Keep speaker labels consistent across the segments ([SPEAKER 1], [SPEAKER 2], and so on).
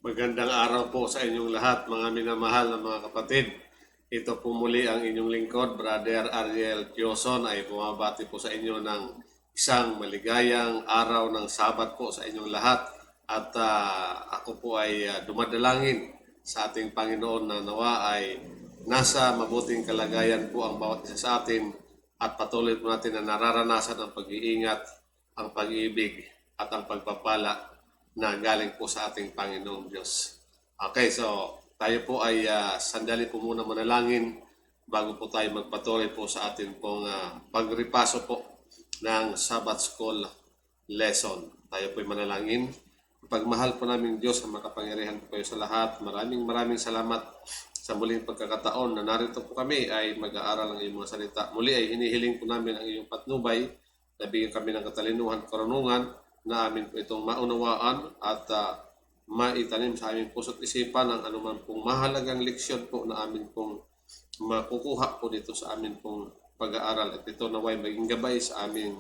[SPEAKER 1] Magandang araw po sa inyong lahat, mga minamahal na mga kapatid. Ito po muli ang inyong lingkod, Brother Ariel Tioson, ay bumabati po sa inyo ng isang maligayang araw ng Sabat po sa inyong lahat. At ako po ay dumadalangin sa ating Panginoon na nawa ay nasa mabuting kalagayan po ang bawat isa sa atin at patuloy po natin na nararanasan ang pag-iingat, ang pag-ibig at ang pagpapala na galing po sa ating Panginoong Diyos. Okay, so tayo po ay sandali po muna manalangin bago po tayo magpatuloy po sa atin pong pagripaso po ng Sabbath School lesson. Tayo po ay manalangin. Pagmahal po namin Diyos ang makapangyarihan po kayo sa lahat. Maraming salamat sa muling pagkakataon na narito po kami ay mag-aaral ng iyong mga salita. Muli ay hinihiling po namin ang iyong patnubay. Nabigyan kami ng katalinuhan, karunungan na amin po itong maunawaan at maitanim sa aming puso't isipan ang anuman pong mahalagang leksyon po na amin pong makukuha po dito sa amin pong pag-aaral. At ito naway maging gabay sa aming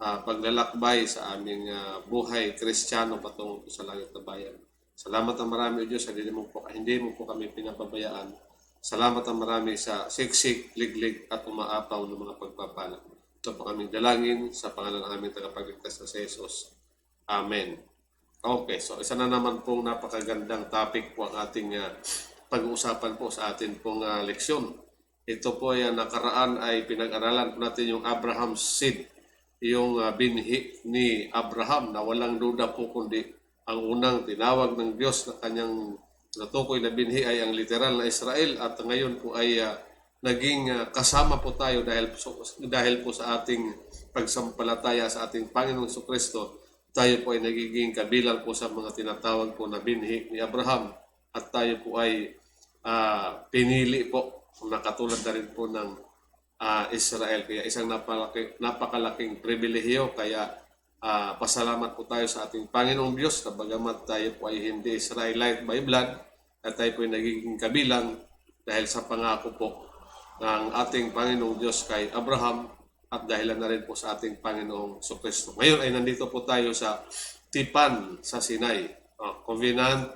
[SPEAKER 1] paglalakbay sa aming buhay kristyano patungo sa langit na bayan. Salamat ang marami o Diyos, hindi mo po kami pinababayaan. Salamat ang marami sa siksik, liglig at umaapaw ng mga pagpapala. Ito po kaming dalangin sa pangalan ng aming tagapagligtas na si Jesus. Amen. Okay, so isa na naman pong napakagandang topic po ang ating pag-uusapan po sa ating pong leksyon. Ito po ay nakaraan ay pinag-aralan po natin yung Abraham's seed, yung binhi ni Abraham na walang duda po kundi ang unang tinawag ng Diyos na kanyang natukoy na binhi ay ang literal na Israel at ngayon po ay naging kasama po tayo dahil po sa ating pagsampalataya sa ating Panginoong Jesucristo. Tayo po ay nagiging kabilang po sa mga tinatawag po na binhi ni Abraham at tayo po ay pinili po na katulad na rin po ng Israel. Kaya isang napakalaking pribilehiyo. Kaya pasalamat po tayo sa ating Panginoong Diyos na bagamat tayo po ay hindi Israelite by blood at tayo po ay nagiging kabilang dahil sa pangako po ng ating Panginoong Diyos kay Abraham at dahilan na rin po sa ating Panginoong Jesucristo. Ngayon ay nandito po tayo sa Tipan sa Sinai. Covenant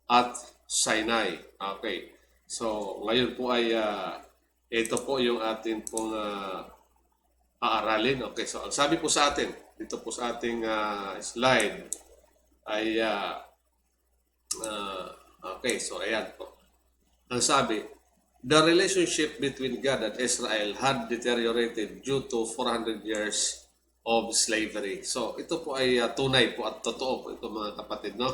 [SPEAKER 1] at Sinai. Okay. So, ngayon po ay ito po yung ating pong aaralin. Okay. So, ang sabi po sa atin, dito po sa ating slide ay okay. So, ayan po. Ang sabi, the relationship between God and Israel had deteriorated due to 400 years of slavery. So, ito po ay tunay po at totoo po ito mga kapatid, no?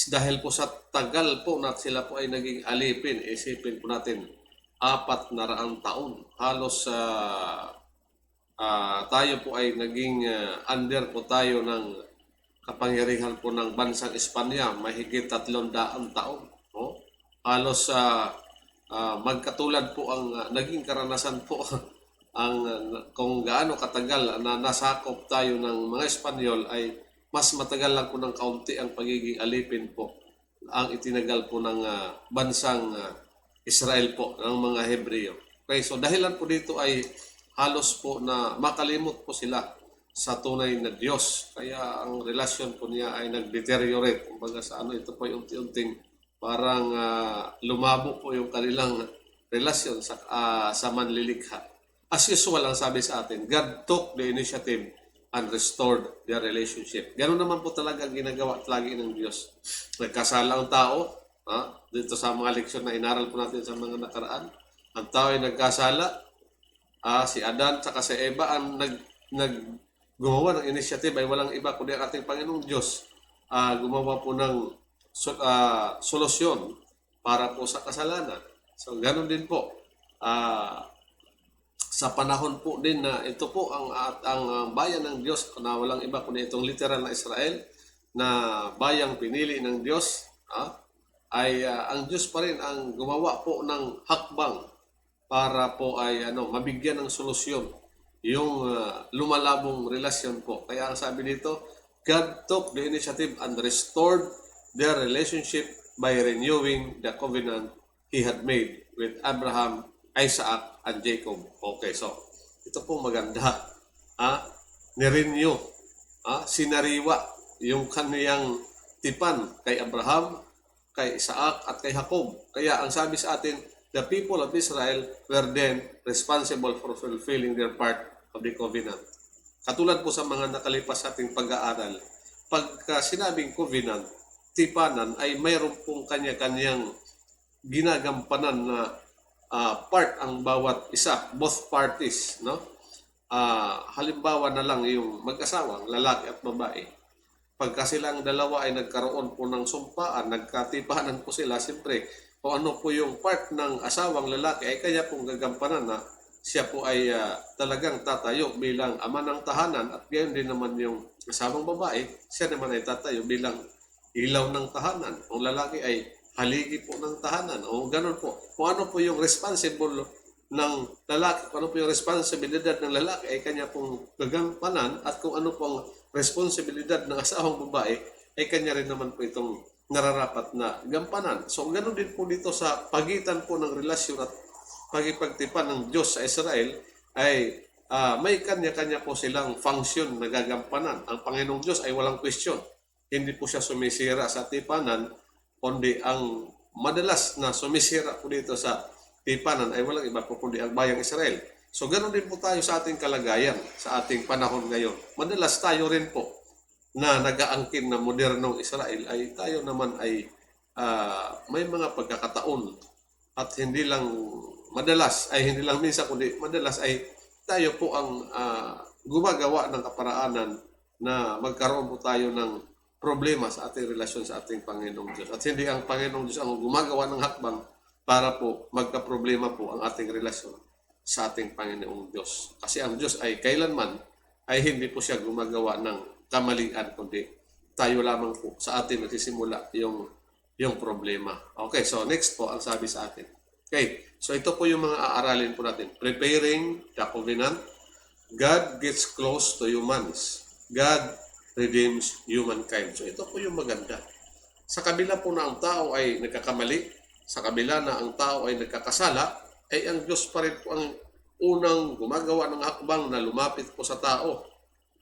[SPEAKER 1] Dahil po sa tagal po na sila po ay naging alipin, isipin po natin, 400 taon. Halos tayo po ay naging under po tayo ng kapangyarihan po ng bansang Espanya, mahigit 300 taon. No? Halos magkatulad po ang naging karanasan po ang kung gaano katagal na nasakop tayo ng mga Espanyol ay mas matagal lang po ng kaunti ang pagiging alipin po ang itinagal po ng bansang Israel po ng mga Hebreo. Okay, so dahilan po dito ay halos po na makalimot po sila sa tunay na Diyos. Kaya ang relasyon po niya ay nag-deteriorate. Kumbaga sa ito po yung unti-unting parang lumabo po yung kanilang relasyon sa manlilikha. As usual, ang sabi sa atin, God took the initiative and restored their relationship. Ganun naman po talaga ginagawa lagi ng Diyos. Nagkasala ang tao, dito sa mga leksyon na inaral po natin sa mga nakaraan, ang tao ay nagkasala, si Adan at si Eva ang gumawa ng initiative ay walang iba kundi ang ating Panginoong Diyos. Gumawa po ng solusyon para po sa kasalanan. So, ganun din po. Sa panahon po din na ito po ang bayan ng Diyos na walang iba kundi itong literal na Israel na bayang pinili ng Diyos, ay ang Diyos pa rin ang gumawa po ng hakbang para po ay mabigyan ng solusyon yung lumalabong relasyon po. Kaya ang sabi dito, God took the initiative and restored their relationship by renewing the covenant He had made with Abraham, Isaac, and Jacob. Okay, so ito po maganda. Nirenew, sinariwa yung kaniyang tipan kay Abraham kay Isaac at kay Jacob. Kaya ang sabi sa atin, the people of Israel were then responsible for fulfilling their part of the covenant. Katulad po sa mga nakalipas ating pag-aaral, pagka sinabing covenant, tipanan ay mayroon pong kanya-kanyang ginagampanan na part ang bawat isa, both parties, no? Halimbawa na lang yung mag-asawang lalaki at babae. Pagka silang dalawa ay nagkaroon po ng sumpaan, nagkatipanan po sila, siyempre, kung ano po yung part ng asawang lalaki ay kaya pong gagampanan na siya po ay talagang tatayo bilang ama ng tahanan at gayon din naman yung asawang babae, siya naman ay tatayo bilang ilaw ng tahanan. Ang lalaki ay haligi po ng tahanan. O ganun po. Kung ano po yung responsible ng lalaki, kung ano po yung responsibilidad ng lalaki ay kanya pong gagampanan at kung ano pong responsibilidad ng asawang babae ay kanya rin naman po itong nararapat na gampanan. So ganun din po dito sa pagitan po ng relasyon at pagipagtipan ng Diyos sa Israel ay may kanya-kanya po silang function na gagampanan. Ang Panginoong Diyos ay walang question. Hindi po siya sumisira sa tipanan, kundi ang madalas na sumisira po dito sa tipanan ay walang iba po kundi ang bayang Israel. So ganoon din po tayo sa ating kalagayan, sa ating panahon ngayon. Madalas tayo rin po na nag-aangkin na modernong Israel ay tayo naman ay may mga pagkakataon at hindi lang hindi lang minsan kundi madalas ay tayo po ang gumagawa ng kaparaanan na magkaroon po tayo ng problema sa ating relasyon sa ating Panginoong Diyos. At hindi ang Panginoong Diyos ang gumagawa ng hakbang para po magka-problema po ang ating relasyon sa ating Panginoong Diyos. Kasi ang Diyos ay kailanman ay hindi po siya gumagawa ng kamalian, kundi tayo lamang po sa atin nagsisimula yung problema. Okay, so next po ang sabi sa atin. Okay, so ito po yung mga aaralin po natin. Preparing the covenant. God gets close to humans. God redeems humankind. So ito po yung maganda. Sa kabila po na ang tao ay nagkakamali, sa kabila na ang tao ay nagkakasala, ay ang Diyos pa rin po ang unang gumagawa ng hakbang na lumapit po sa tao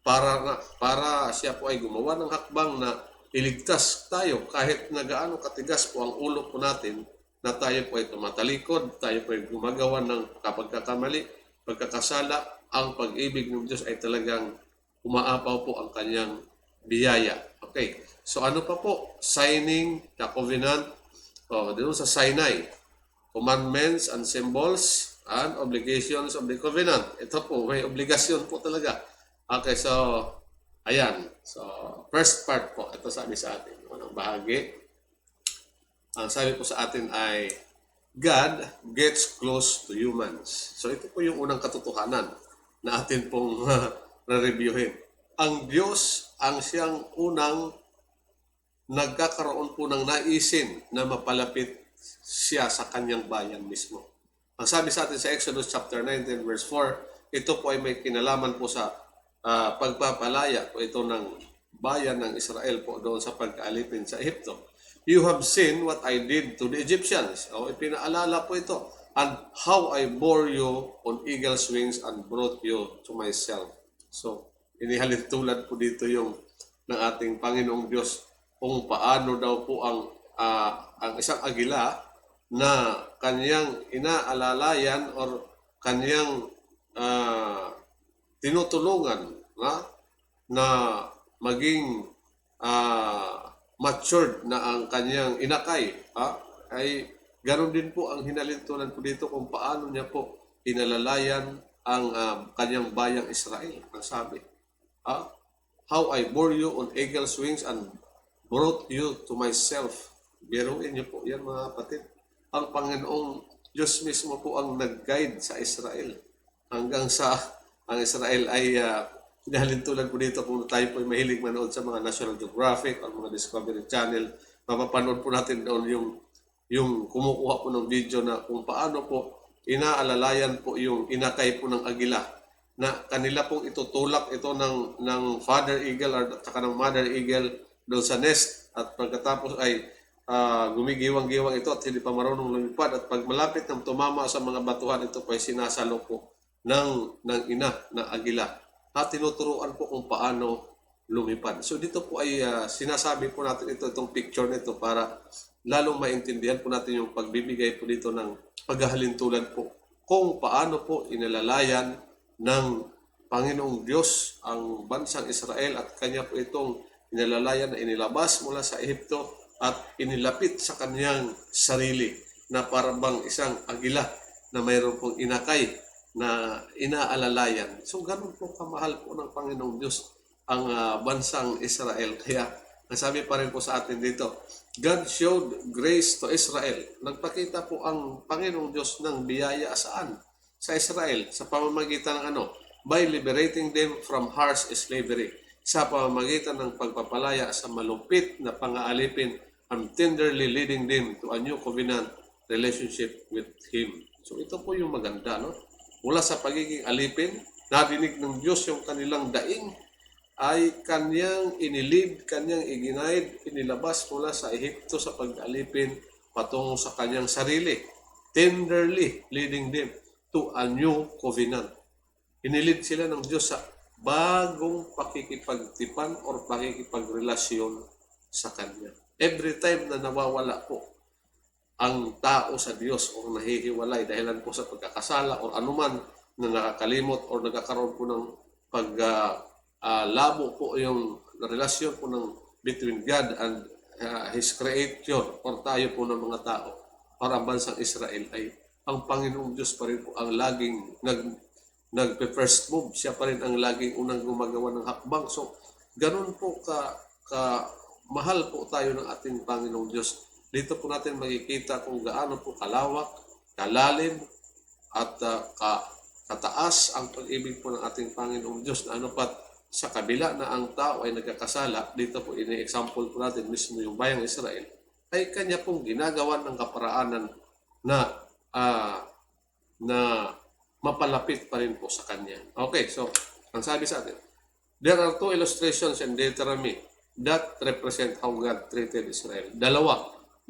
[SPEAKER 1] para siya po ay gumawa ng hakbang na iligtas tayo kahit na gaano katigas po ang ulo po natin na tayo po ay tumatalikod, tayo po ay gumagawa ng kapagkakamali, pagkakasala, ang pag-ibig ng Diyos ay talagang umaapaw po ang kanyang biyaya. Okay, so ano pa po? Signing the covenant, doon sa Sinai, commandments and symbols and obligations of the covenant. Ito po, may obligasyon po talaga. Okay, so, ayan. So, first part po, ito sabi sa atin, unang bahagi. Ang sabi po sa atin ay, God gets close to humans. So, ito po yung unang katotohanan na atin pong re-reviewin. Ang Diyos ang siyang unang nagkakaroon po ng naisin na mapalapit siya sa kanyang bayan mismo. Ang sabi sa atin sa Exodus chapter 19 verse 4, ito po ay may kinalaman po sa pagpapalaya po ito ng bayan ng Israel po doon sa pagkaalipin sa Ehipto. You have seen what I did to the Egyptians. Ipinaalala po ito. And how I bore you on eagle's wings and brought you to myself. So, inihalin tulad po dito yung ng ating Panginoong Diyos kung paano daw po ang isang agila na kanyang inaalalayan or kanyang tinutulungan na maging matured na ang kanyang inakay, ay ganoon din po ang hinalintunan po dito kung paano niya po inalalayan ang kanyang bayang Israel. Ang sabi, how I bore you on eagle's wings and brought you to myself. Biruin niyo po yan mga kapatid. Ang Panginoong Diyos mismo po ang nag-guide sa Israel. Hanggang sa ang Israel ay hinalintulan po dito kung tayo po ay mahilig manood sa mga National Geographic o mga Discovery Channel. Mapapanood po natin doon yung kumukuha po ng video na kung paano po inaalalayan po yung inakay po ng agila na kanila pong itutulak ito ng father eagle at saka ng mother eagle doon sa nest at pagkatapos ay gumigiwang-giwang ito at hindi pa marunong lumipad at pag malapit ng tumama sa mga batuhan ito po ay sinasalo po ng ina na agila at tinuturuan po kung paano lumipad. So dito po ay sinasabi po natin itong picture nito para lalong maintindihan po natin yung pagbibigay po dito ng paghahalintulad po kung paano po inalalayan ng Panginoong Diyos ang bansang Israel at kanya po itong inalalayan na inilabas mula sa Ehipto at inilapit sa kanyang sarili na parang isang agila na mayroon pong inakay na inaalalayan. So ganun po kamahal po ng Panginoong Diyos ang bansang Israel. Kaya nasabi pa rin po sa atin dito, God showed grace to Israel. Nagpakita po ang Panginoong Diyos ng biyaya saan? Sa Israel, sa pamamagitan ng by liberating them from harsh slavery. Sa pamamagitan ng pagpapalaya sa malupit na pang-aalipin and tenderly leading them to a new covenant relationship with Him. So ito po yung maganda, no? Mula sa pagiging alipin, nadinig ng Diyos yung kanilang daing, ay kanyang inilid, kanyang iginaid, inilabas mula sa Ehipto sa pag-alipin patungo sa kanyang sarili. Tenderly leading them to a new covenant. Inilid sila ng Diyos sa bagong pakikipagtipan or pakikipagrelasyon sa Kanya. Every time na nawawala po ang tao sa Diyos o nahihiwalay dahilan po sa pagkakasala o anuman na nakakalimot o nagkakaroon po ng labo po yung relasyon po ng between God and His creator or tayo po ng mga tao para ang bansang Israel ay ang Panginoong Diyos pa rin po ang laging nagpe-first move. Siya pa rin ang laging unang gumagawa ng hakbang. So, ganun po mahal po tayo ng ating Panginoong Diyos. Dito po natin makikita kung gaano po kalawak, kalalim, at kataas ang pag-ibig po ng ating Panginoong Diyos na pat sa kabila na ang tao ay nagkakasala, dito po ini-example po natin mismo yung bayang Israel, ay kanya pong ginagawan ng kaparaanan na mapalapit pa rin po sa kanya. Okay, so, ang sabi sa atin, there are two illustrations in Deuteronomy that represent how God treated Israel.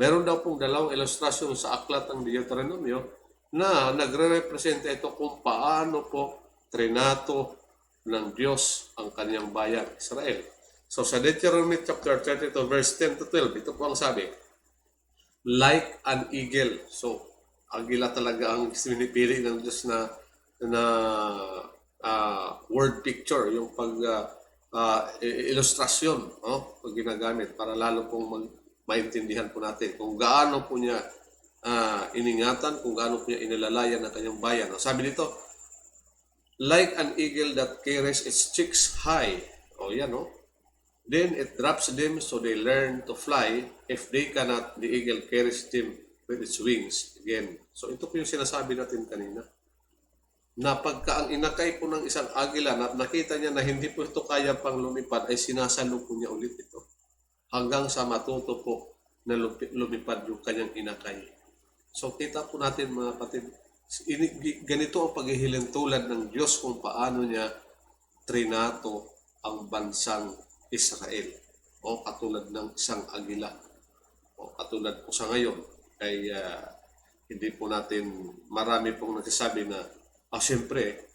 [SPEAKER 1] Meron daw pong dalawang ilustrasyon sa aklat ng Deuteronomio na nagre-represent ito kung paano po trinato ng Diyos ang kanyang bayan, Israel. So sa Deuteronomy chapter 32 verse 10 to 12, ito po ang sabi, like an eagle. So, agila talaga ang pinipili ng Diyos na word picture, yung ilustrasyon, pag ginagamit para lalo pong maintindihan po natin kung gaano po niya iningatan, kung gaano po niya inilalayan ang kanyang bayan. Sabi dito, like an eagle that carries its chicks high. Then it drops them so they learn to fly. If they cannot, the eagle carries them with its wings again. So ito po yung sinasabi natin kanina. Na pagka ang inakay po ng isang agila, nakita niya na hindi po ito kaya pang lumipad, ay sinasalo po niya ulit ito. Hanggang sa matuto po na lumipad yung kanyang inakay. So kita po natin mga kapatid, ganito ang paghihilintulad ng Diyos kung paano niya trinato ang bansang Israel. O katulad ng isang agila. O katulad po sa ngayon, ay hindi po natin marami pong nagsasabi na siyempre,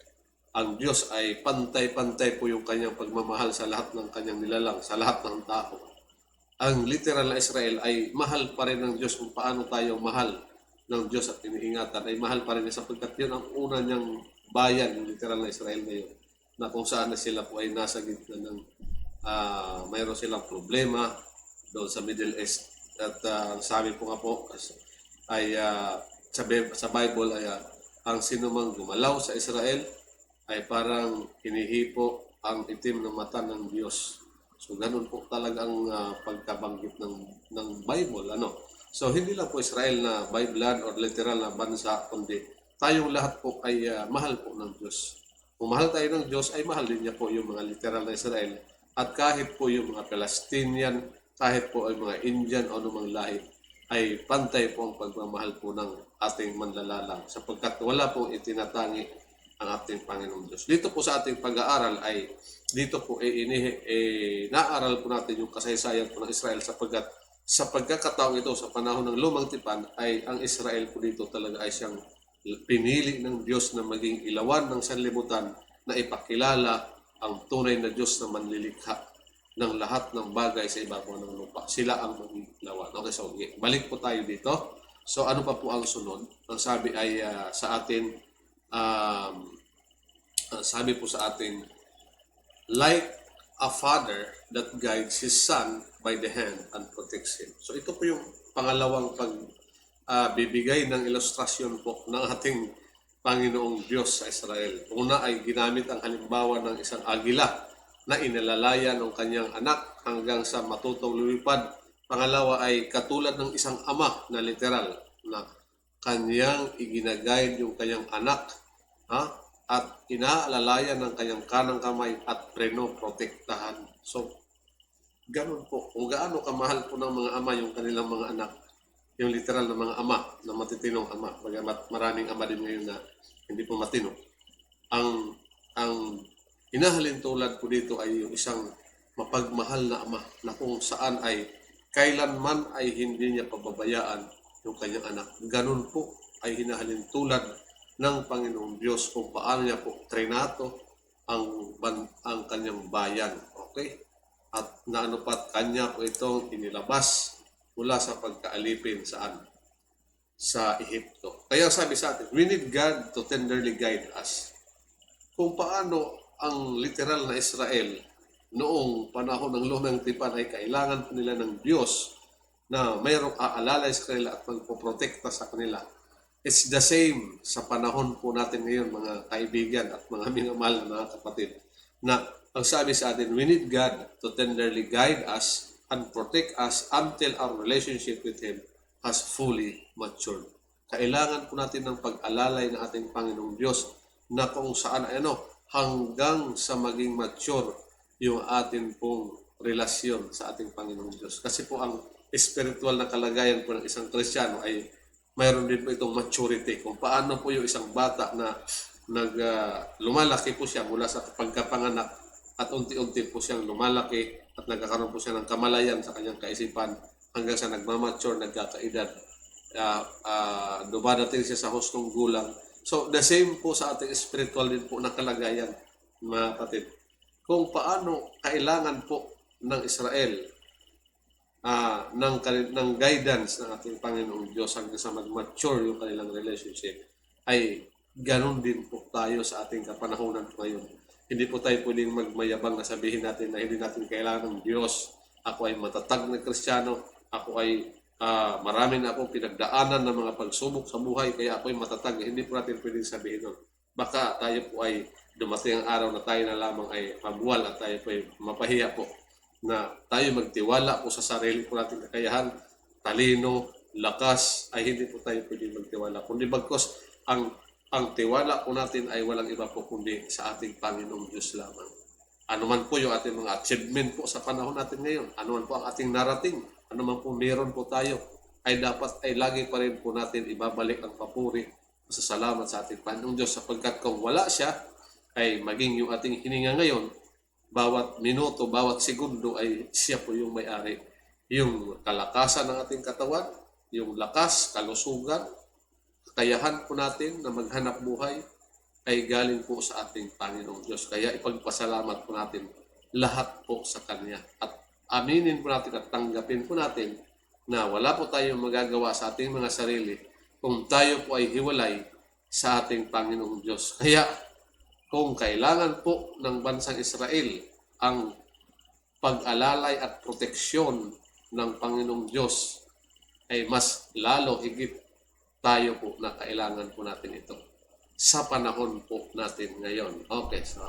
[SPEAKER 1] ang Diyos ay pantay-pantay po yung kanyang pagmamahal sa lahat ng kanyang nilalang, sa lahat ng tao. Ang literal na Israel ay mahal pa rin ng Diyos kung paano tayo mahal ng Diyos at iniingatan, ay mahal pa rin niya sapagkat yun ang una niyang bayan, yung literal na Israel ngayon, na kung saan na sila po ay nasa gitna ng mayroon silang problema doon sa Middle East. At sabi po nga po ay sa Bible ay ang sinumang gumalaw sa Israel ay parang hinihipo ang itim ng mata ng Diyos. So ganun po talaga ang pagkabanggit ng Bible. So hindi lang po Israel na by blood or literal na bansa, kundi tayong lahat po ay mahal po ng Diyos. Kung mahal tayo ng Diyos, ay mahal din niya po yung mga literal na Israel. At kahit po yung mga Palestinian, kahit po ay mga Indian o anumang lahi, ay pantay po ang pagmamahal po ng ating manlalalang sapagkat wala pong itinatangi ang ating Panginoong Diyos. Dito po sa ating pag-aaral ay dito po naaral po natin yung kasaysayan po ng Israel sapagkat sa pagkakataong ito sa panahon ng Lumang Tipan ay ang Israel po dito talaga ay siyang pinili ng Diyos na maging ilawan ng sanlibutan na ipakilala ang tunay na Diyos na manlilikha ng lahat ng bagay sa ibabaw ng lupa. Sila ang maglawan. Okay, so balik po tayo dito. So ano pa po ang sunod? Ang sabi ay sa atin, sabi po sa atin, like a father that guides his son by the hand and protects him. So ito po yung pangalawang bibigay ng ilustrasyon po ng ating Panginoong Diyos sa Israel. Una ay ginamit ang halimbawa ng isang agila na inalalaya ng kanyang anak hanggang sa matutong lumipad. Pangalawa ay katulad ng isang ama na literal na kanyang iginagayad yung kanyang anak at inaalalayan ng kanyang kanang kamay at protektahan. So, ganun po. Kung gaano kamahal po ng mga ama yung kanilang mga anak, yung literal na mga ama, na matitinong ama, bagamat maraming ama din ngayon na hindi po matino. Ang inahalin tulad po dito ay yung isang mapagmahal na ama na kung saan ay kailanman ay hindi niya pababayaan yung kanyang anak. Ganun po ay hinahalin tulad ng Panginoong Diyos kung paano niya po trinato ang kanyang bayan. Okay? At naano pat kanya po itong inilabas mula sa pagkaalipin saan? Sa Ehipto. Kaya sabi sa atin, we need God to tenderly guide us. Kung paano ang literal na Israel noong panahon ng lumang tipan ay kailangan po nila ng Diyos na mayroong aalalay sa kanila at magpoprotekta sa kanila. It's the same sa panahon po natin ngayon, mga kaibigan at mga minamahal na mga kapatid, na ang sabi sa atin, we need God to tenderly guide us and protect us until our relationship with Him has fully matured. Kailangan po natin ng pag-alalay ng ating Panginoong Diyos na kung saan hanggang sa maging mature yung atin pong relasyon sa ating Panginoong Diyos. Kasi po ang spiritual na kalagayan po ng isang Kristiyano ay mayroon din po itong maturity. Kung paano po yung isang bata na lumalaki po siya mula sa pagkapanganak at unti-unti po siyang lumalaki at nagkakaroon po siya ng kamalayan sa kanyang kaisipan hanggang sa nagmamature, nagkakaedad, dumadating siya sa hustong gulang. So, the same po sa ating spiritual din po na kalagayan, mga kapatid. Kung paano kailangan po ng Israel ng guidance ng ating Panginoong Diyos hanggang sa mag-mature yung kanilang relationship, ay ganun din po tayo sa ating kapanahonan ngayon. Hindi po tayo pwedeng magmayabang na sabihin natin na hindi natin kailangan ng Diyos. Ako ay matatag na Kristiyano. Ako ay marami na akong pinagdaanan ng mga pagsubok sa buhay, kaya ako ay matatag. Hindi po natin pwedeng sabihin nun. Baka tayo po ay dumating ang araw na tayo na lamang ay mabuwal at tayo po ay mapahiya po na tayo magtiwala po sa sarili po nating kakayahan, talino, lakas, ay hindi po tayo pwedeng magtiwala. Kundi bagkos ang tiwala po natin ay walang iba po kundi sa ating Panginoong Diyos lamang. Ano man po yung ating mga achievement po sa panahon natin ngayon, ano man po ang ating narating, ano man po meron po tayo, ay dapat ay lagi pa rin po natin ibabalik ang papuri sa salamat sa ating Panginoong Diyos, sapagkat kung wala siya, ay maging yung ating hininga ngayon, bawat minuto, bawat segundo ay siya po yung may-ari. Yung kalakasan ng ating katawan, yung lakas, kalusugan, kakayahan po natin na maghanap buhay ay galing po sa ating Panginoong Diyos. Kaya ipagpasalamat po natin lahat po sa Kanya. At aminin po natin at tanggapin po natin na wala po tayong magagawa sa ating mga sarili kung tayo po ay hiwalay sa ating Panginoong Diyos. Kaya kung kailangan po ng bansang Israel ang pag-alalay at proteksyon ng Panginoong Diyos, ay mas lalo higit tayo po na kailangan po natin ito sa panahon po natin ngayon. Okay, so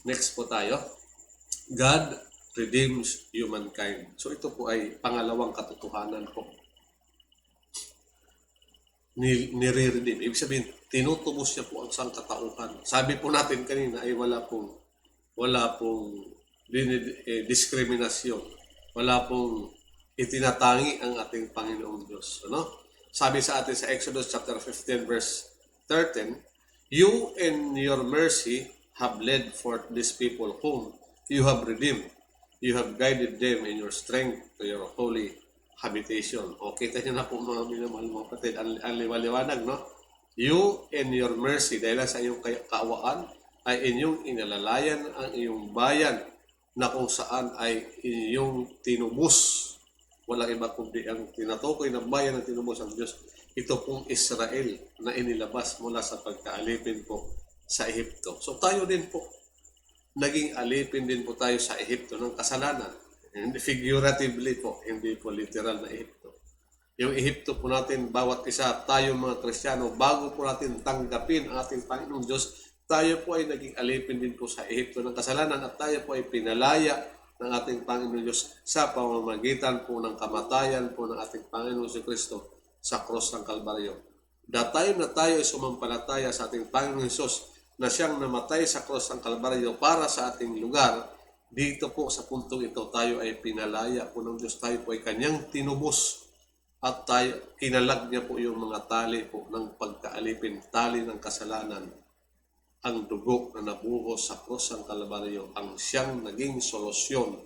[SPEAKER 1] next po tayo. God redeems humankind. So ito po ay pangalawang katotohanan po. Nire-redeem. Ibig sabihin, tinutubos niya po ang sangkatauhan. Sabi po natin kanina ay wala pong diskriminasyon. Wala pong itinatangi ang ating Panginoong Diyos. Ano? Sabi sa atin sa Exodus chapter 15 verse 13, you in your mercy have led forth these people whom you have redeemed. You have guided them in your strength to your holy habitation. O, kita nyo na po mga minamahal mga kapatid, ang liwaliwanag, no? You in your mercy, dahil sa iyong kaawaan, ay inyong inalalayan ang iyong bayan na kung saan ay inyong tinubos. Walang iba kundi ang tinatukoy na bayan ng tinubos ang Diyos. Ito pong Israel na inilabas mula sa pagkaalipin po sa Ehipto. So tayo din po, naging alipin din po tayo sa Ehipto ng kasalanan. And figuratively po, hindi po literal na Ehipto. Yung Ehipto po natin, bawat isa, tayo mga Kristiyano, bago po natin tanggapin ang ating Panginoong Diyos, tayo po ay naging alipin din po sa Ehipto ng kasalanan at tayo po ay pinalaya ng ating Panginoong Diyos sa pamamagitan po ng kamatayan po ng ating Panginoong Kristo sa cross ng Kalbaryo. The time na tayo ay sumampalataya sa ating Panginoong Hesus na siyang namatay sa cross ng Kalbaryo para sa ating lugar, dito po sa puntong ito tayo ay pinalaya po ng Diyos. Tayo po ay kanyang tinubos at tayo, kinalag niya po yung mga tali po ng pagkaalipin, tali ng kasalanan. Ang dugo na nabuhos sa cross ng Kalbaryo ang siyang naging solusyon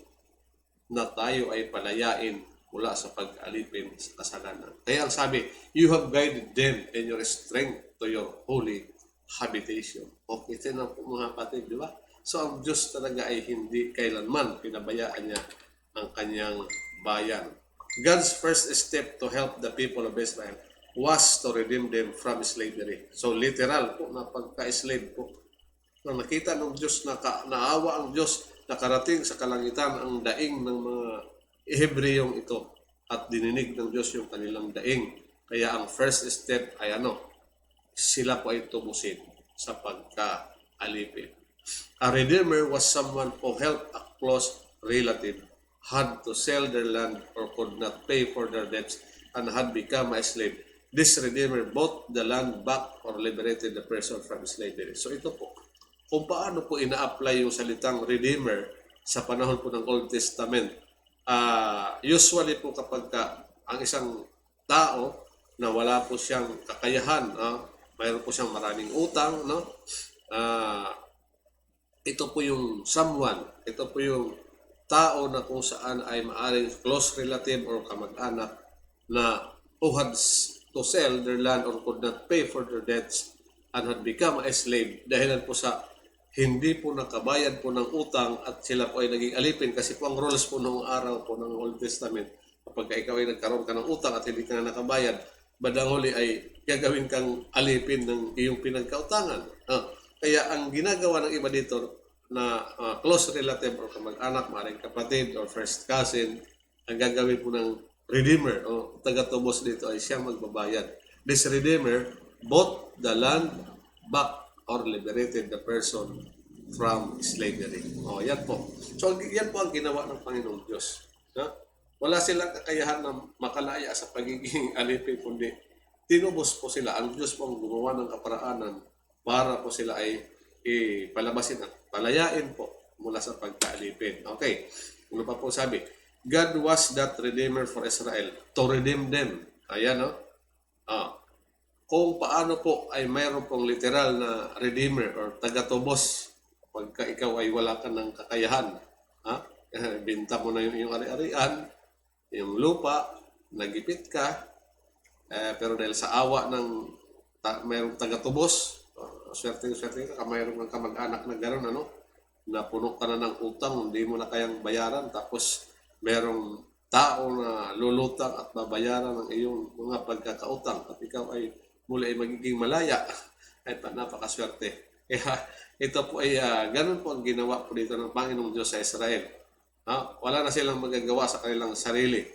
[SPEAKER 1] na tayo ay palayain mula sa pag-alipin sa kasalanan. Kaya ang sabi, you have guided them in your strength to your holy habitation. Okay, ito na po mga kapatid, di ba? So ang Diyos talaga ay hindi kailanman pinabayaan niya ang kanyang bayan. God's first step to help the people of Israel was to redeem them from slavery. So literal po na pagka-slave po. Nang nakita ng Diyos, naawa ang Diyos, nakarating sa kalangitan ang daing ng mga Hebreyong ito at dininig ng Diyos yung kanilang daing. Kaya ang first step ay sila po ay tubusin sa pagka-alipin. A redeemer was someone who helped a close relative, had to sell their land or could not pay for their debts, and had become a slave. This redeemer bought the land back or liberated the person from slavery. So ito po, kung paano po ina-apply yung salitang redeemer sa panahon po ng Old Testament. Usually po kapag ang isang tao na wala po siyang kakayahan, mayroon po siyang maraming utang, no? Ito po yung someone, ito po yung tao na kung saan ay maaring close relative or kamag-anak na who had to sell their land or could not pay for their debts and had become a slave dahilan po sa hindi po nakabayad po ng utang at sila po ay naging alipin kasi po ang rules po noong araw po ng Old Testament kapag ikaw ay nagkaroon ka ng utang at hindi ka na nakabayad, badang huli ay gagawin kang alipin ng iyong pinagkautangan. Kaya ang ginagawa ng iba dito na close relative or kamag-anak, maaaring kapatid or first cousin, ang gagawin po ng redeemer o taga-tubos dito ay siyang magbabayad. This redeemer bought the land back or liberated the person from slavery. Yan po. So, yan po ang ginawa ng Panginoong Diyos. Wala silang kakayahan na makalaya sa pagiging alipin, kundi tinubos po sila. Ang Diyos po ang gumawa ng kaparaanan para po sila ay palabasin at palayain po mula sa pagkaalipin. Okay. Ano pa po sabi? God was that redeemer for Israel to redeem them. Ayan, no? Kung paano po ay mayroon pong literal na redeemer or taga-tubos pagka ikaw ay wala ka ng kakayahan. Binta mo na yung ari-arian, yung lupa, nagipit ka, pero dahil sa awa ng mayroong taga-tubos, swerte-swerte ka, mayroong kang kamag-anak na gano'n, na puno ka na ng utang, hindi mo na kayang bayaran, tapos mayroong tao na lulutang at babayaran ng iyong mga pagkakautang at ikaw ay muli ay magiging malaya, ay napakaswerte. Kaya ito po ay ganun po ang ginawa po dito ng Panginoong Diyos sa Israel. Wala na silang magagawa sa kanilang sarili,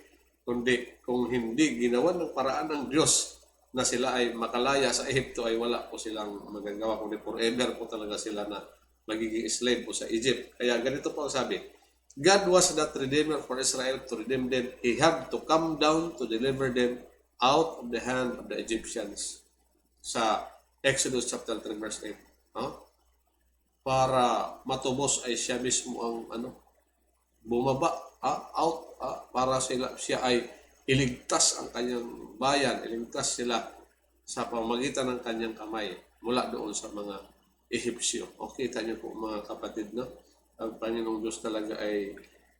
[SPEAKER 1] kundi kung hindi ginawa ng paraan ng Diyos na sila ay makalaya sa Ehipto ay wala po silang magagawa, kundi forever po talaga sila na magiging slave po sa Egypt. Kaya ganito po ang sabi, God was that redeemer for Israel to redeem them. He had to come down to deliver them out of the hand of the Egyptians. Sa Exodus chapter 3 verse 8. Para matubos ay siya mismo ang bumaba out para siya ay iligtas ang kanyang bayan, iligtas sila sa pamamagitan ng kanyang kamay mula doon sa mga Ehipsyo. Okay, kita niyo po mga kapatid, no? Ang Panginoong Diyos talaga ay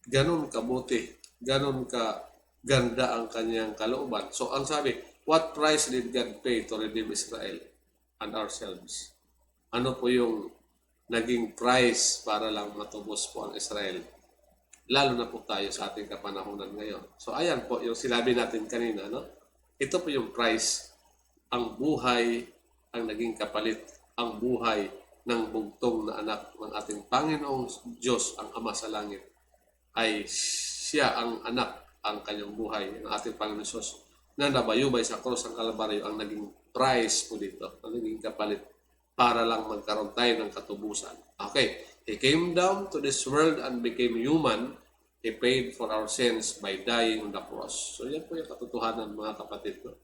[SPEAKER 1] ganun kabuti, ganun ka ganda ang kanyang kalooban. So ang sabi, what price did God pay to redeem Israel and ourselves? Ano po yung naging price para lang matubos po ang Israel? lalo na po tayo sa ating kapanahunan ngayon. So ayan po yung sinabi natin kanina, no? Ito po yung price, ang buhay ang naging kapalit, ang buhay ng bugtong na anak ng ating Panginoong Diyos, ang Ama sa Langit, ay siya ang anak, ang kanyang buhay, ng ating Panginoong Diyos, na nabayubay sa krus ng Kalbaryo, ang naging price po dito, ang naging kapalit, para lang magkaroon tayo ng katubusan. Okay, He came down to this world and became human. He paid for our sins by dying on the cross. So yan po yung katotohanan, mga kapatid. No?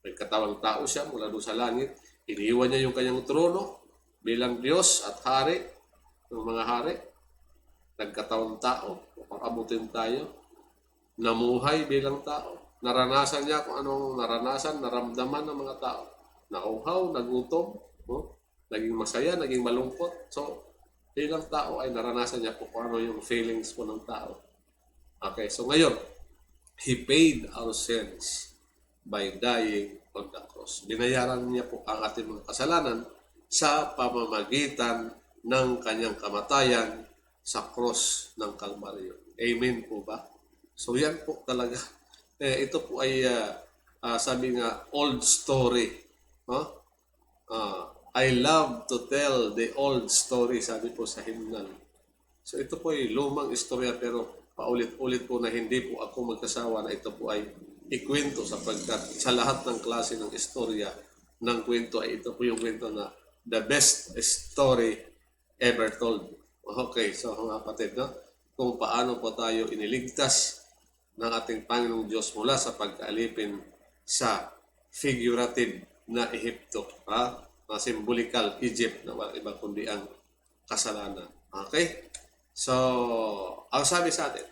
[SPEAKER 1] Nagkatawang tao siya mula doon sa langit. Iniwan niya yung kanyang trono bilang Diyos at hari ng mga hari. Nagkatawang tao upang abutin tayo. Namuhay bilang tao. Naranasan niya kung anong naranasan, naramdaman ng mga tao. Nauhaw, nagutom, no? Naging masaya, naging malungkot. So, bilang tao ay naranasan niya po kung ano yung feelings po ng tao. Okay, so ngayon, He paid our sins by dying on the cross. Binayaran niya po ang ating mga kasalanan sa pamamagitan ng kanyang kamatayan sa cross ng Kalbaryo. Amen po ba? So yan po talaga. Ito po ay sabi nga, old story. Huh? I love to tell the old story, sabi po sa hymnal. So ito po ay lumang istorya, pero paulit-ulit po na hindi po ako magkasawa na ito po ay ikwento, sapagkat sa lahat ng klase ng istorya ng kwento ay ito po yung kwento na the best story ever told. Okay, so mga kapatid, no? Kung paano po tayo iniligtas ng ating Panginoong Diyos mula sa pagkaalipin sa figurative na Ehipto, na symbolical Egypt, na walang iba kundi ang kasalanan. Okay? So, ang sabi sa atin,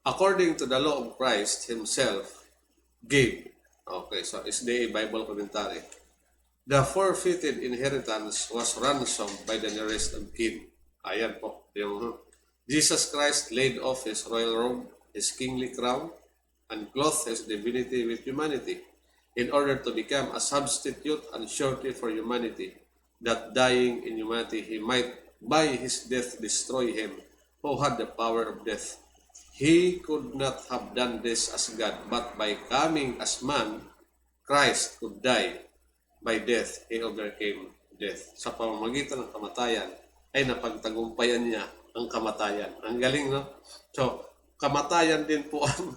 [SPEAKER 1] according to the law of Christ Himself gave. Okay, so SDA Bible Commentary. The forfeited inheritance was ransomed by the nearest of kin. Ayan po. Yung Jesus Christ laid off His royal robe, His kingly crown, and clothed His divinity with humanity, in order to become a substitute and surety for humanity, that dying in humanity He might by His death destroy him who had the power of death. He could not have done this as God, but by coming as man, Christ could die. By death, He overcame death. Sa pamamagitan ng kamatayan, ay napagtagumpayan niya ang kamatayan. Ang galing, no? So, kamatayan din po ang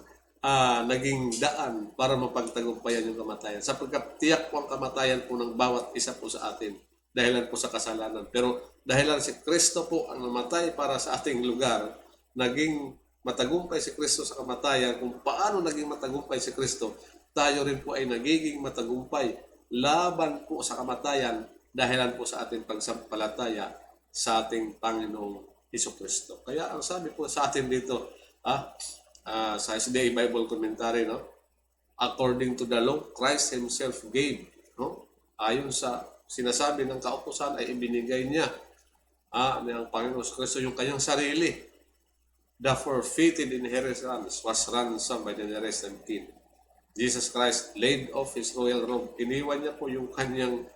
[SPEAKER 1] naging daan para mapagtagumpayan yung kamatayan. Sapagkat tiyak po ang kamatayan po ng bawat isa po sa atin, dahilan po sa kasalanan. Pero dahilan si Kristo po ang namatay para sa ating lugar, naging matagumpay si Kristo sa kamatayan. Kung paano naging matagumpay si Kristo, tayo rin po ay nagiging matagumpay laban po sa kamatayan, dahilan po sa ating pagsampalataya sa ating Panginoong Hesukristo. Kaya ang sabi po sa atin dito, sa SDA Bible Commentary, no? According to the law, Christ Himself gave. No? Ayon sa sinasabi ng kautusan ay ibinigay niya ng Panginoon Kristo yung kanyang sarili. The forfeited inheritance was ransomed by the nearest of kin. Jesus Christ laid off His royal robe. Iniwan niya po yung kanyang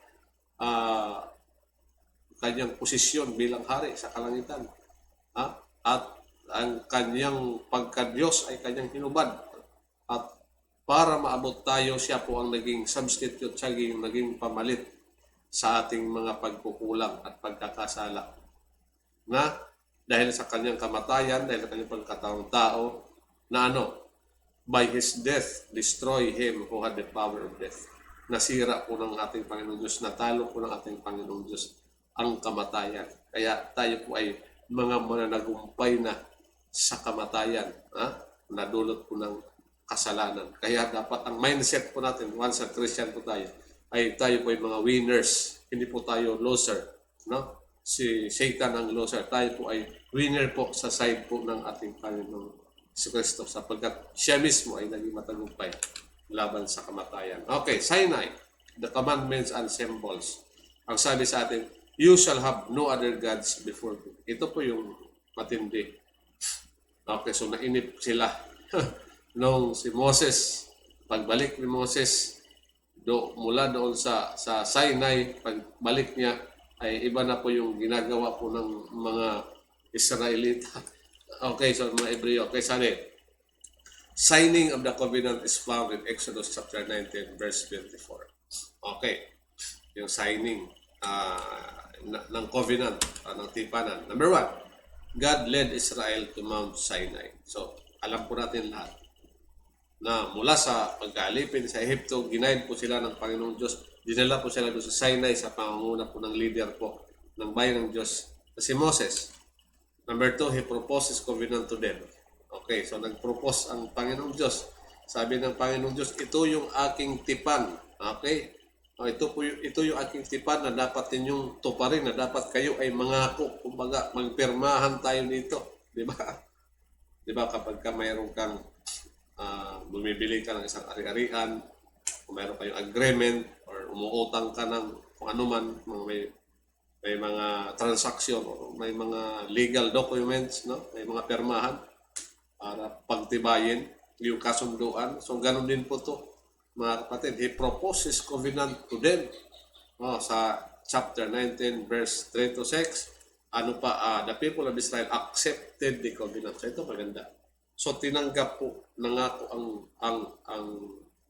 [SPEAKER 1] posisyon bilang hari sa kalangitan. At ang kanyang pagka-Diyos ay kanyang hinubad. At para maabot tayo, siya po ang naging substitute, siya naging pamalit sa ating mga pagkukulang at pagkakasala. Na dahil sa kanyang kamatayan, dahil sa kanyang pagkataong tao, na by His death, destroy him who had the power of death. Nasira po ng ating Panginoong Diyos, natalo po ng ating Panginoong Diyos ang kamatayan. Kaya tayo po ay mga mananagumpay na sa kamatayan, nadulot po ng kasalanan. Kaya dapat ang mindset po natin, once a Christian po tayo, ay tayo po ay mga winners. Hindi po tayo loser. No? Si Satan ang loser. Tayo po ay winner po sa side po ng ating Panginoong Kristo, sapagkat siya mismo ay naging matagumpay laban sa kamatayan. Okay, Sinai, the commandments and symbols. Ang sabi sa atin, you shall have no other gods before me. Ito po yung matindi. Okay, so nainip sila nung si Moses, pagbalik ni Moses mula doon sa Sinai, pagbalik niya ay iba na po yung ginagawa po ng mga Israelita. Okay, so mga Hebreo, okay, sabi, signing of the covenant is found in Exodus chapter 19, verse 24. Okay, yung signing ng covenant, ng tipanan. Number 1, God led Israel to Mount Sinai. So, alam po natin lahat na mula sa pagkaalipin sa Ehipto, ginaid po sila ng Panginoong Diyos. Dinala po sila doon sa Sinai sa pangunguna po ng leader po ng bayan ng Diyos na si Moses. Number 2, he proposes covenant to them. Okay, so nag-propose ang Panginoong Diyos. Sabi ng Panginoong Diyos, ito yung aking tipan. Okay? Ito yung aking tipan na dapat ninyong tuparin, na dapat kayo ay mangako. Kumbaga, magpirmahan tayo dito. Di ba? Di ba kapag mayroon kang bumibili ka ng isang ari-arian, kung mayroon kayong agreement, or umuutang ka ng kung ano man, may mga transaction o may mga legal documents, no? May mga permahan para pagtibayin yung kasunduan. So, ganun din po to, mga kapatid. He proposes covenant to them. Sa chapter 19, verse 3 to 6, the people of Israel accepted the covenant. So, ito maganda. So, tinanggap po, nangako ang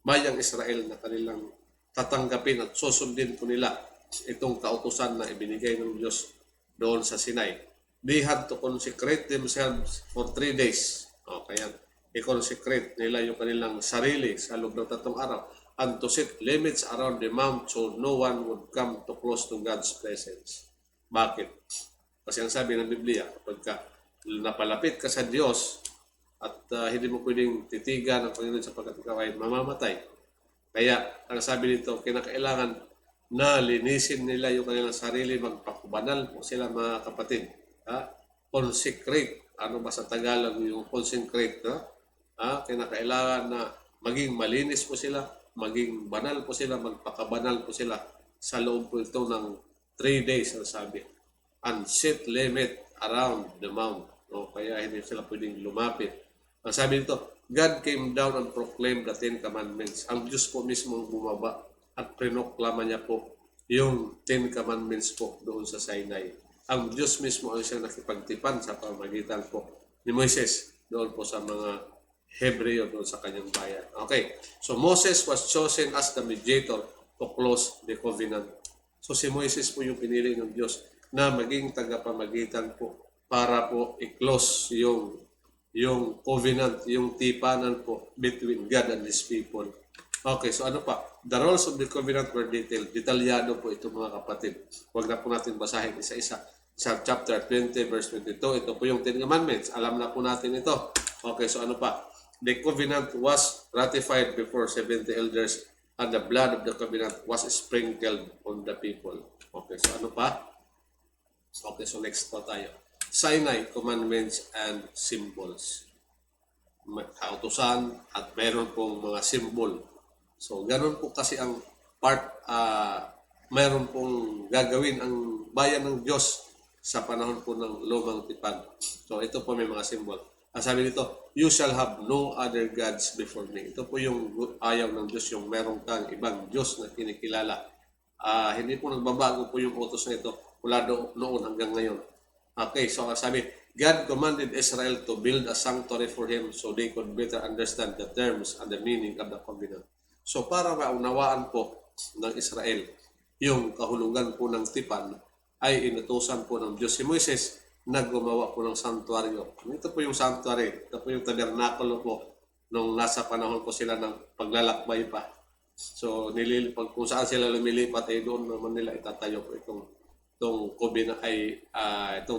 [SPEAKER 1] mayang Israel na kanilang tatanggapin at susundin po nila itong kautusan na ibinigay ng Diyos doon sa Sinai. They had to consecrate themselves for 3 days. Kaya i-consecrate nila yung kanilang sarili sa loob ng 3 araw and to set limits around the mount so no one would come too close to God's presence. Bakit? Kasi ang sabi ng Biblia, kapag napalapit ka sa Diyos at hindi mo pwedeng titigan ang Panginoon sapagkat ikaw ay mamamatay. Kaya ang sabi dito, kinakailangan na linisin nila yung kanilang sarili, magpakubanal po sila, mga kapatid. Consecrate. Ano ba sa Tagalog yung consecrate? Kinakailangan na maging malinis po sila, maging banal po sila, magpakabanal po sila sa loob po ito ng 3 days, ang sabi. And set limit around the mount. Kaya hindi sila pwedeng lumapit. Ang sabi dito, God came down and proclaimed the 10 Commandments. Ang Diyos po mismo bumaba at prinoklama niya po yung 10 Commandments po doon sa Sinai. Ang Diyos mismo ang siyang nakipagtipan sa pamagitan po ni Moises doon po sa mga Hebreo doon sa kanyang bayan. Okay, so Moses was chosen as the mediator to close the covenant. So si Moises po yung pinili ng Diyos na maging tagapamagitan po para po i-close yung covenant, yung tipanan po between God and His people. Okay, so ano pa? The rules of the covenant were detailed. Detalyado po ito, mga kapatid. Huwag na po natin basahin isa-isa. Sa chapter 20, verse 22, ito po yung 10 Commandments. Alam na po natin ito. Okay, so ano pa? The covenant was ratified before 70 elders and the blood of the covenant was sprinkled on the people. Okay, so ano pa? Okay, so next po tayo. Sinai, commandments and symbols. Kautusan at meron pong mga symbol. So, ganun po kasi ang mayroon pong gagawin ang bayan ng Diyos sa panahon po ng lumang tipan. So, ito po may mga symbol. Ang sabi dito, you shall have no other gods before me. Ito po yung ayaw ng Diyos, yung meron kang ibang Diyos na kinikilala. Hindi po nagbabago po yung utos na ito mula noon hanggang ngayon. Okay, so ang sabi, God commanded Israel to build a sanctuary for Him so they could better understand the terms and the meaning of the covenant. So para maunawaan po ng Israel yung kahulugan po ng tipan, ay inutusan po ng Diyos si Moises na gumawa po ng santuaryo. Ito po yung santuary, ito po yung tabernakulo po nung nasa panahon po sila ng paglalakbay pa. So kung saan sila lumilipat, doon naman nila itatayo po itong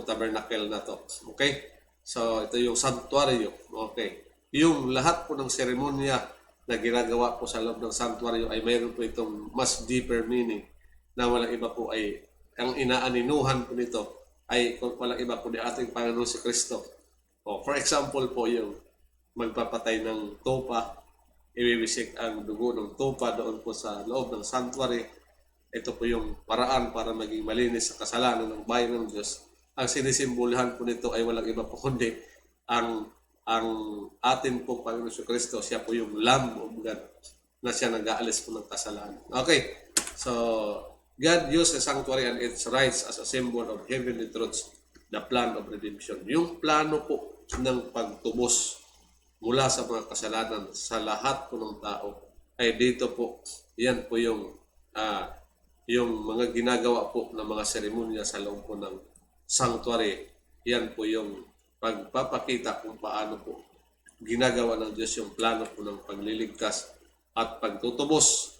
[SPEAKER 1] tabernacle na to. Okay? So ito yung santuaryo. Okay. Yung lahat po ng seremonya na ginagawa po sa loob ng santuaryo ay mayroon po itong mas deeper meaning na walang iba po ay ang inaaninuhan po nito ay walang iba po ni ating Panginoon si Kristo. For example po yung magpapatay ng tupa, ibibisik ang dugo ng tupa doon po sa loob ng santuary. Ito po yung paraan para maging malinis sa kasalanan ng bayan ng Diyos. Ang sinisimbolahan po nito ay walang iba po kundi ang atin pong Panginoon si Kristo. Siya po yung Lamb of God na siya nag-aalis po ng kasalanan. Okay, so God used the sanctuary and its rights as a symbol of heavenly truths, the plan of redemption. Yung plano po ng pagtubos mula sa mga kasalanan sa lahat po ng tao ay dito po, yan po yung mga ginagawa po ng mga seremonya sa loob po ng sanctuary. Yan po yung pagpapakita kung paano po ginagawa ng Diyos yung plano po ng pagliligtas at pagtutubos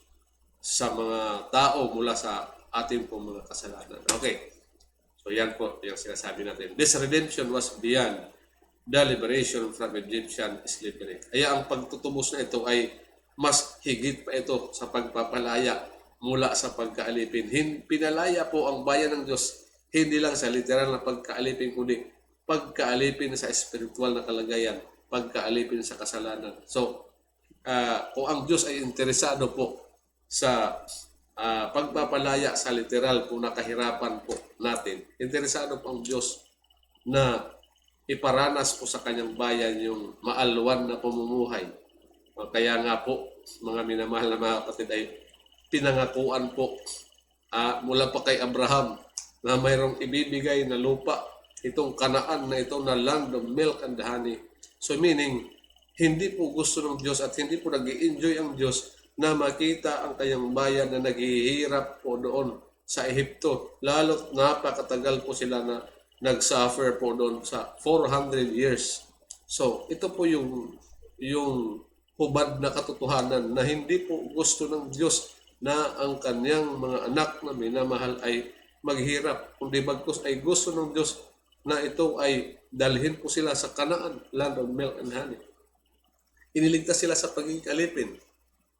[SPEAKER 1] sa mga tao mula sa ating po mga kasalanan. Okay. So yan po yung sinasabi natin. This redemption was beyond the liberation from Egyptian slavery. Kaya ang pagtutubos na ito ay mas higit pa ito sa pagpapalaya mula sa pagkaalipin. Pinalaya po ang bayan ng Diyos, hindi lang sa literal na pagkaalipin, kundi pagkaalipin sa spiritual na kalagayan, pagkaalipin sa kasalanan. So, kung ang Diyos ay interesado po sa pagpapalaya sa literal po na kahirapan po natin, interesado po ang Diyos na iparanas po sa kanyang bayan yung maalwan na pamumuhay. Kaya nga po, mga minamahal na mga kapatid, ay pinangakuan po mula pa kay Abraham na mayroong ibibigay na lupa, itong Kanaan na ito na land of milk and honey. So meaning, hindi po gusto ng Diyos at hindi po nag-i-enjoy ang Diyos na makita ang kanyang bayan na naghihirap po doon sa Ehipto. Lalo't napakatagal po sila na nag-suffer po doon sa 400 years. So ito po yung hubad na katotohanan na hindi po gusto ng Diyos na ang kanyang mga anak na minamahal ay maghirap. Kundi bagkus ay gusto ng Diyos na ito ay dalhin po sila sa Kanaan, land of milk and honey. Iniligtas sila sa pagiging alipin.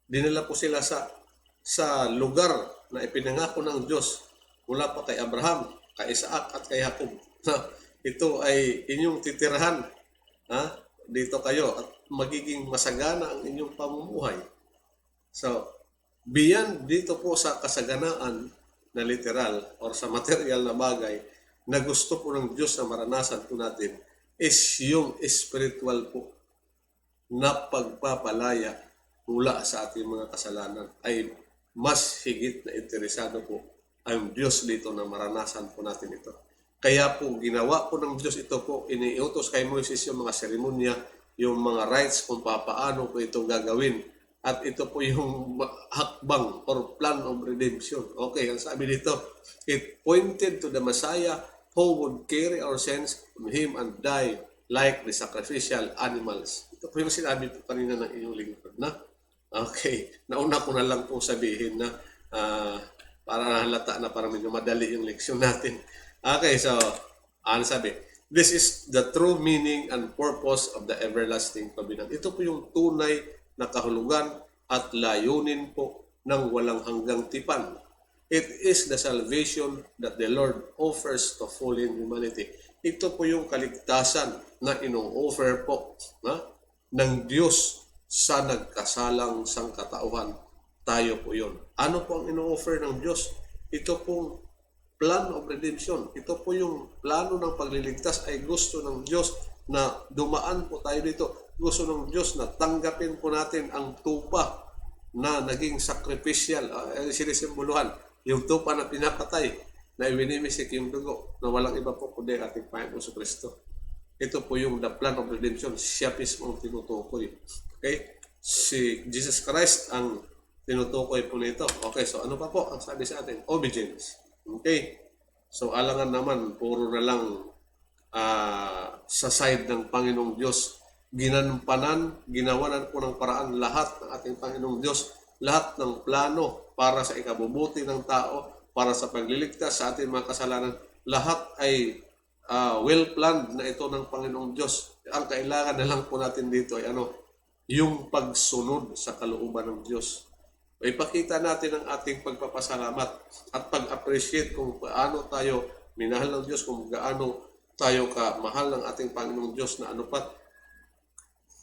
[SPEAKER 1] Dinala po sila sa lugar na ipinangako ng Diyos mula pa kay Abraham, kay Isaac at kay Jacob. Ito ay inyong titirahan. Dito kayo at magiging masagana ang inyong pamumuhay. So, beyond dito po sa kasaganaan na literal or sa material na bagay na gusto po ng Diyos na maranasan po natin is yung spiritual po na pagpapalaya mula sa ating mga kasalanan ay mas higit na interesado po ang Diyos dito na maranasan po natin ito. Kaya po ginawa po ng Diyos ito po, iniutos kay Moises yung mga seremonya, yung mga rites kung paano po ito gagawin. At ito po yung hakbang or plan of redemption. Okay, ang sabi dito, it pointed to the Messiah who would carry our sins from Him and die like the sacrificial animals. Ito po yung sinabi po kanina ng inyong lingkod na. Okay, nauna ko na lang po sabihin na para halata na parang medyo madali yung leksyon natin. Okay, so ano sabi? This is the true meaning and purpose of the everlasting covenant. Ito po yung tunay na kahulugan at layunin po ng walang hanggang tipan. It is the salvation that the Lord offers to fallen humanity. Ito po yung kaligtasan na ino-offer po ng Diyos sa nagkasalang sangkatauhan. Tayo po yun. Ano po ang ino-offer ng Diyos? Ito pong plan of redemption. Ito po yung plano ng pagliligtas ay gusto ng Diyos na dumaan po tayo dito. Gusto ng Diyos na tanggapin po natin ang tupa na naging sacrificial, sinisimboluhan. Yung tupa na pinapatay, na iwinimisik yung dugo, na walang iba po kundi ating Panginoon sa Kristo. Ito po yung the plan of redemption. Siya mismo ang tinutukoy. Okay? Si Jesus Christ ang tinutukoy po nito. Okay, so ano pa po ang sabi sa atin? Obedience. Okay? So alangan naman, puro na lang sa side ng Panginoong Diyos. Ginampanan, ginawanan po ng paraan lahat ng ating Panginoong Diyos, lahat ng plano para sa ikabubuti ng tao, para sa pagliligtas sa ating mga kasalanan, lahat ay well-planned na ito ng Panginoong Diyos. Ang kailangan na lang po natin dito ay yung pagsunod sa kalooban ng Diyos. Ipakita natin ang ating pagpapasalamat at pag-appreciate kung paano tayo minahal ng Diyos, kung gaano tayo kamahal ng ating Panginoong Diyos na pat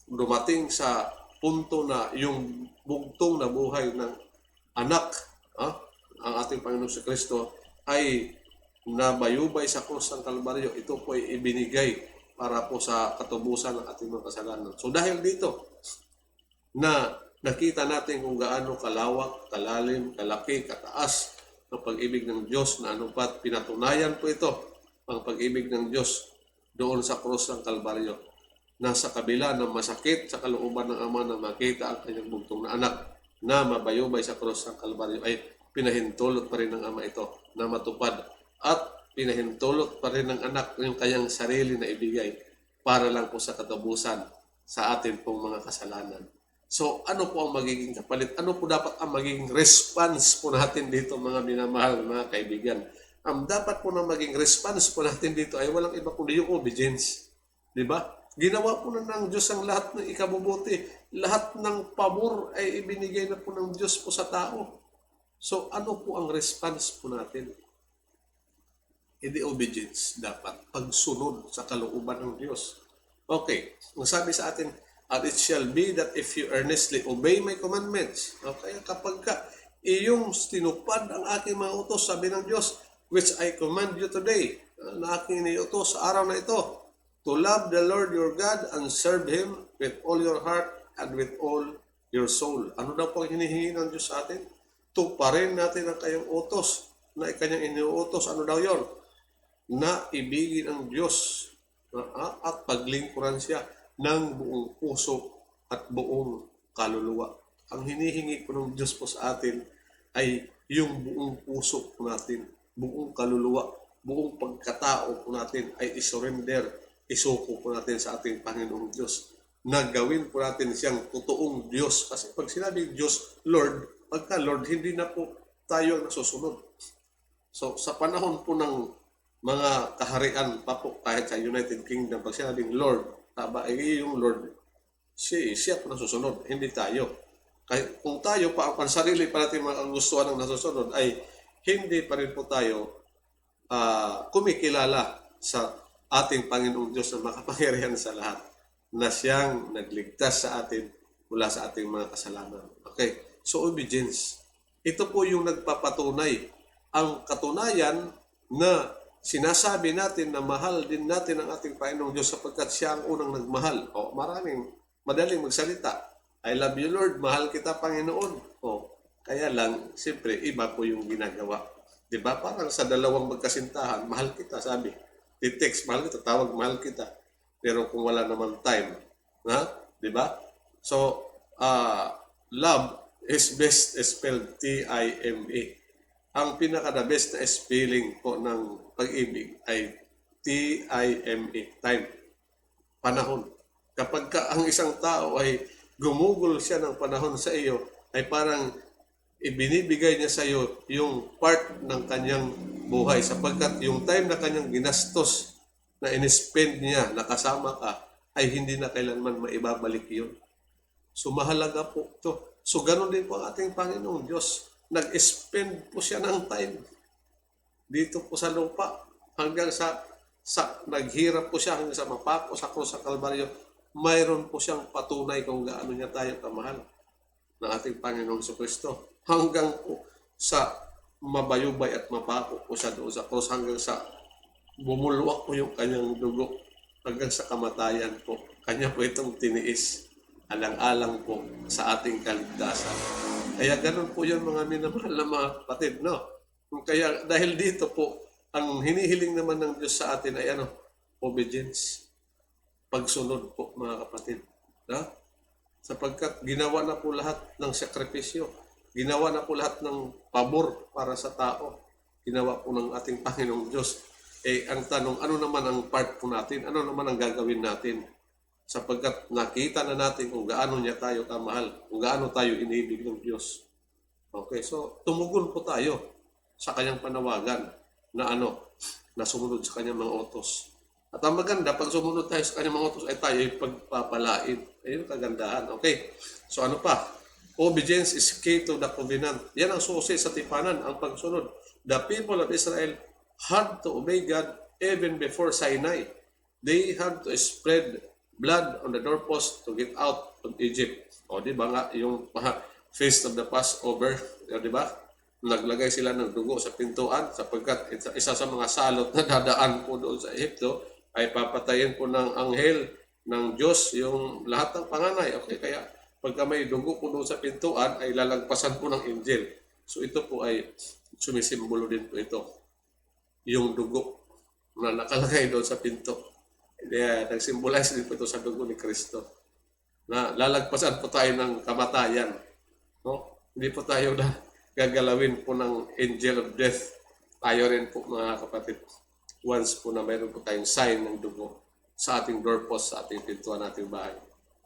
[SPEAKER 1] dumating sa punto na yung bugtong na buhay ng anak, ang ating Panginoong si Kristo ay nabayubay sa krus ng Kalbaryo. Ito po ay ibinigay para po sa katubusan ng ating mga kasalanan. So dahil dito na nakita natin kung gaano kalawak, kalalim, kalaki, kataas ang pag-ibig ng Diyos na pinatunayan po ito ang pag-ibig ng Diyos doon sa krus ng Kalbaryo. na sa kabila ng masakit sa kalooban ng Ama na makita ang kanyang bugtong na anak na mabayubay sa krus ng Kalbaryo, ay pinahintulot pa rin ng Ama ito na matupad, at pinahintulot pa rin ng anak yung kanyang sarili na ibigay para lang po sa katapusan sa atin pong mga kasalanan. So, ano po ang magiging kapalit? Ano po dapat ang magiging response po natin dito, mga minamahal, mga kaibigan? Ang dapat po na maging response po natin dito ay walang iba kundi yung obedience. Di ba? Ginawa po na ng Diyos ang lahat ng ikabubuti. Lahat ng pabor ay ibinigay na po ng Diyos po sa tao. So, ano po ang response po natin? Hindi obedience dapat. Pagsunod sa kalooban ng Diyos. Okay, ang sabi sa atin, and it shall be that if you earnestly obey my commandments. Okay, kapag iyong tinupad ang aking mga utos, sabi ng Diyos, which I command you today, na aking iniutos sa araw na ito, to love the Lord your God and serve Him with all your heart and with all your soul. Ano daw po hinihingi ng Diyos sa atin? Tuparin natin ang kayong utos na ikanyang iniuutos. Ano daw yon? Na ibigin ang Diyos at paglingkuran siya ng buong puso at buong kaluluwa. Ang hinihingi po ng Diyos po sa atin ay yung buong puso po natin, buong kaluluwa, buong pagkatao po natin ay isurrender, isuko po natin sa ating Panginoong Diyos. Na gawin po natin siyang totoong Diyos. Kasi pag sinabing Diyos, Lord, pagka Lord, hindi na po tayo ang nasusunod. So, sa panahon po ng mga kaharian pa po, kahit sa United Kingdom, pag sinabing Lord, taba, ay yung Lord, siya po nasusunod, hindi tayo. Kahit kung tayo pa, ang sarili pa natin mga gustuhan ng nasusunod, ay hindi pa rin po tayo kumikilala sa ating Panginoong Diyos na makapangyarihan sa lahat, na siyang nagligtas sa atin mula sa ating mga kasalanan. Okay, so obedience. Ito po yung nagpapatunay. Ang katunayan na sinasabi natin na mahal din natin ang ating Panginoong Diyos sapagkat siya ang unang nagmahal. O, madaling magsalita. I love you, Lord. Mahal kita, Panginoon. O, kaya lang, siyempre, iba po yung ginagawa. Diba? Parang sa dalawang magkasintahan, mahal kita, sabi. Ti-text, mahal kita, tawag, mahal kita. Pero kung wala naman time, diba? So, love is best spelled T-I-M-E. Ang pinaka-the best na spelling po ng pag-ibig ay T-I-M-E, time, panahon. Kapag ang isang tao ay gumugol siya ng panahon sa iyo, ay parang ibinibigay niya sa iyo yung part ng kanyang buhay sapagkat yung time na kanyang ginastos na in-spend niya, nakasama ka, ay hindi na kailanman maibabalik yun. So mahalaga po ito. So ganun din po ang ating Panginoong Diyos. Nag-spend po siya ng time dito po sa lupa hanggang sa naghirap po siya hanggang sa mapako sa krus sa Kalbaryo. Mayroon po siyang patunay kung gaano niya tayo kamahal ng ating Panginoong Kristo. Hanggang po sa mabayubay at mapako po siya doon sa krus, hanggang sa bumulwak po yung kanyang dugo, hanggang sa kamatayan po. Kanya po itong tiniis, alang-alang po sa ating kaligtasan. Kaya ganun po yun, mga minamahal na mga kapatid, no? Kaya dahil dito po, ang hinihiling naman ng Diyos sa atin ay obedience. Pagsunod po, mga kapatid. Sapagkat ginawa na po lahat ng sakripisyo. Ginawa na po lahat ng pabor para sa tao. Ginawa po ng ating Panginoong Diyos. Ang tanong, ano naman ang part po natin? Ano naman ang gagawin natin? Sapagkat nakita na natin kung gaano niya tayo kamahal, kung gaano tayo inibig ng Diyos. Okay, so tumugon po tayo sa kanyang panawagan na na sumunod sa kanyang mga utos. At ang maganda, pag sumunod tayo sa kanyang mga utos, ay tayo pagpapalain. Ayun, kagandahan. Okay, so ano pa? Obedience is key to the covenant. Yan ang susi sa tipanan, ang pagsunod. The people of Israel had to obey God even before Sinai. They had to spread blood on the doorpost to get out of Egypt. O di ba nga yung feast of the Passover, di ba? Naglagay sila ng dugo sa pintuan sapagkat isa sa mga salot na dadaan po doon sa Egypto ay papatayin po ng anghel ng Diyos yung lahat ng panganay. Okay, kaya pagka may dugo po doon sa pintuan ay lalagpasan po ng angel. So ito po ay sumisimbolo din po ito. Yung dugo na nakalagay doon sa pinto. Nag-symbolize din po ito sa dugo ni Kristo. Na lalagpasan po tayo ng kamatayan. No? Hindi po tayo na gagalawin po ng angel of death. Tayo rin po mga kapatid. Once po na mayroon po tayong sign ng dugo sa ating doorpost, sa ating pintuan, ating bahay,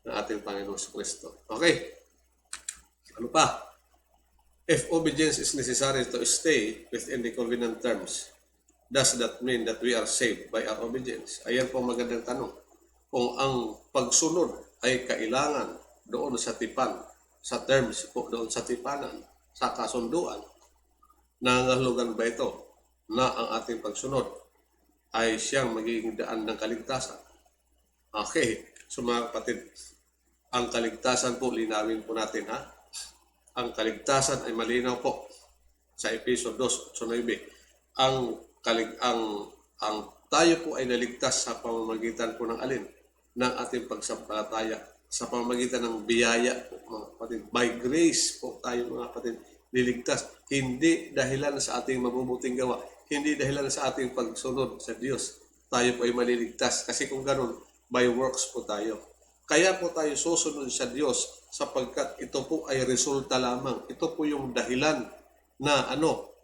[SPEAKER 1] ng ating Panginoong Kristo. Okay. Ano pa? If obedience is necessary to stay within the covenant terms, does that mean that we are saved by our obedience? Ayan po magandang tanong. Kung ang pagsunod ay kailangan doon sa tipan, sa terms po, doon sa tipanan, sa kasunduan, nangangahulugan ba ito na ang ating pagsunod ay siyang magiging daan ng kaligtasan? Okay, so mga kapatid, ang kaligtasan po, linawin po natin ha. Ang kaligtasan ay malinaw po sa Efeso 2:8. Ang tayo po ay naligtas sa pamamagitan po ng alin? Ng ating pagsampalataya, sa pamamagitan ng biyaya po mga kapatid. By grace po tayo mga kapatid niligtas. Hindi dahilan sa ating mabubuting gawa, hindi dahilan sa ating pagsunod sa Diyos. Tayo po ay maliligtas. Kasi kung ganun, by works po tayo. Kaya po tayo susunod sa Diyos sapagkat ito po ay resulta lamang. Ito po yung dahilan na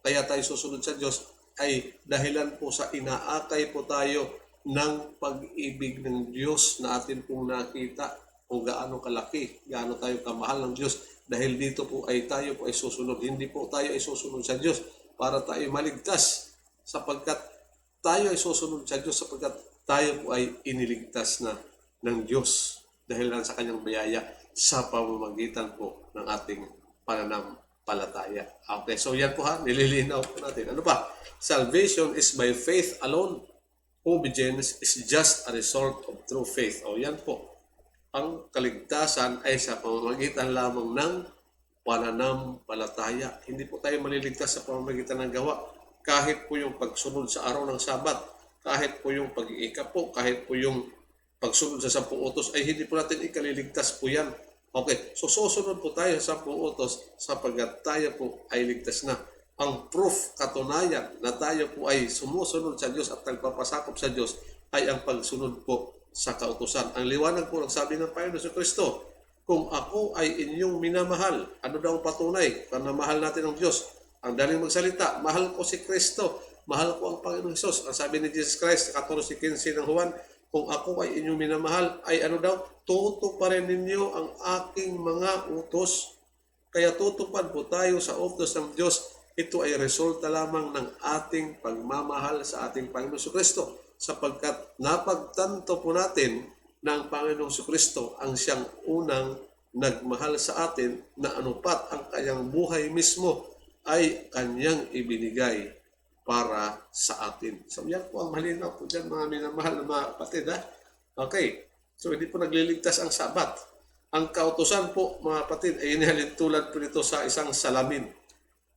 [SPEAKER 1] kaya tayo susunod sa Diyos ay dahilan po sa inaakay po tayo ng pag-ibig ng Diyos na atin pong nakita kung gaano kalaki, gaano tayo kamahal ng Diyos. Dahil dito po ay tayo po ay susunod. Hindi po tayo ay susunod sa Diyos para tayo maligtas sapagkat tayo ay susunod sa Diyos sapagkat tayo po ay iniligtas na ng Diyos dahil lang sa kanyang biyaya sa pamamagitan po ng ating pananampalataya. Okay, so yan po ha, nililinaw po natin. Ano pa? Salvation is by faith alone. Obedience is just a result of true faith. O yan po. Ang kaligtasan ay sa pamamagitan lamang ng pananampalataya. Hindi po tayo maliligtas sa pamamagitan ng gawa. Kahit po yung pagsunod sa araw ng Sabat, kahit po yung pag-iikap po, kahit po yung pagsunod sa 10 utos, ay hindi po natin ikaliligtas po yan. Okay, so susunod po tayo sa 10 utos sapagkat tayo po ay ligtas na. Ang proof, katunayan na tayo po ay sumusunod sa Diyos at nagpapasakop sa Diyos ay ang pagsunod po sa kautusan. Ang liwanag po ng sabi ng Panginoon sa Kristo, kung ako ay inyong minamahal, ano daw ang patunay? Kung mahal natin ang Diyos. Ang daling magsalita, mahal ko si Kristo, mahal ko ang Panginoon Jesus. Ang sabi ni Jesus Christ, 14:15 ng Juan, kung ako ay inyong minamahal, ay ano daw? Tutuparin ninyo ang aking mga utos. Kaya tutupad po tayo sa utos ng Diyos. Ito ay resulta lamang ng ating pagmamahal sa ating Panginoon Kristo. Sapagkat napagtanto po natin ng Panginoong Kristo ang siyang unang nagmahal sa atin na anupat ang kanyang buhay mismo ay kanyang ibinigay para sa atin. So yan po ang malinaw po dyan mga minamahal na mga kapatid. Okay, so hindi po nagliligtas ang Sabat. Ang kautusan po mga kapatid ay inihalin tulad po nito sa isang salamin.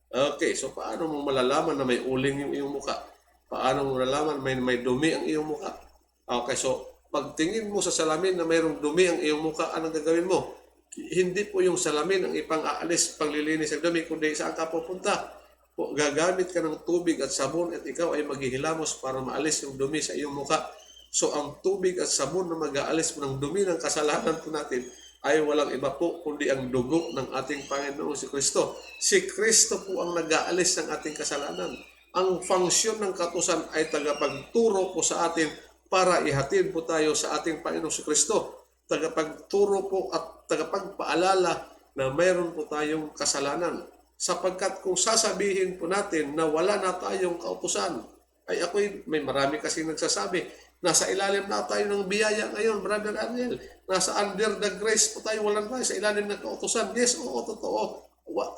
[SPEAKER 1] Okay, so paano mo malalaman na may uling yung iyong muka? Paano mo malalaman may dumi ang iyong muka? Okay, so pagtingin mo sa salamin na mayroong dumi ang iyong muka, anong gagawin mo? Hindi po yung salamin ang ipang-aalis, paglilinis ng dumi, kundi saan ka pupunta? Gagamit ka ng tubig at sabon at ikaw ay maghihilamos para maalis yung dumi sa iyong muka. So ang tubig at sabon na mag-aalis mo ng dumi ng kasalanan po natin ay walang iba po kundi ang dugo ng ating Panginoon si Kristo. Si Kristo po ang nag-aalis ng ating kasalanan. Ang funksyon ng kautusan ay tagapagturo po sa atin para ihatid po tayo sa ating Panginoon si Kristo. Tagapagturo po at tagapagpaalala na mayroon po tayong kasalanan. Sapagkat kung sasabihin po natin na wala na tayong kautusan, ay may marami kasi nagsasabi, nasa ilalim na tayo ng biyaya ngayon, Brother Daniel. Nasa under the grace po tayo, wala na tayo sa ilalim ng kautusan. Yes, oo, totoo.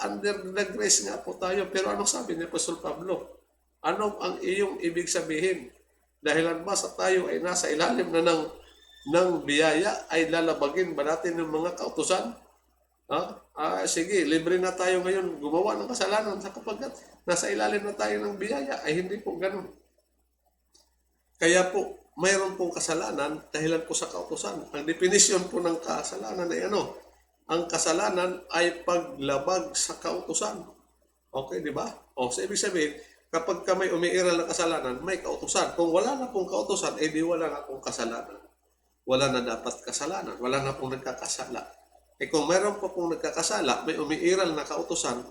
[SPEAKER 1] Under the grace nga po tayo. Pero anong sabi ni Apostol Pablo? Ano ang iyong ibig sabihin? Dahilan ba sa tayo ay nasa ilalim na ng biyaya, ay lalabagin ba natin ng mga kautusan? Sige, libre na tayo ngayon gumawa ng kasalanan sapagkat nasa ilalim na tayo ng biyaya. Ay hindi po ganun. Kaya po, mayroon pong kasalanan dahilan po sa kautusan. Ang definisyon po ng kasalanan ay ang kasalanan ay paglabag sa kautusan. Okay, di ba? So ibig sabihin, Kapag ka may umiiral na kasalanan, may kautusan. Kung wala na pong kautusan, di wala na pong kasalanan. Wala na dapat kasalanan. Wala na pong nagkakasala. Kung mayroon pa pong nagkakasala, may umiiral na kautusan,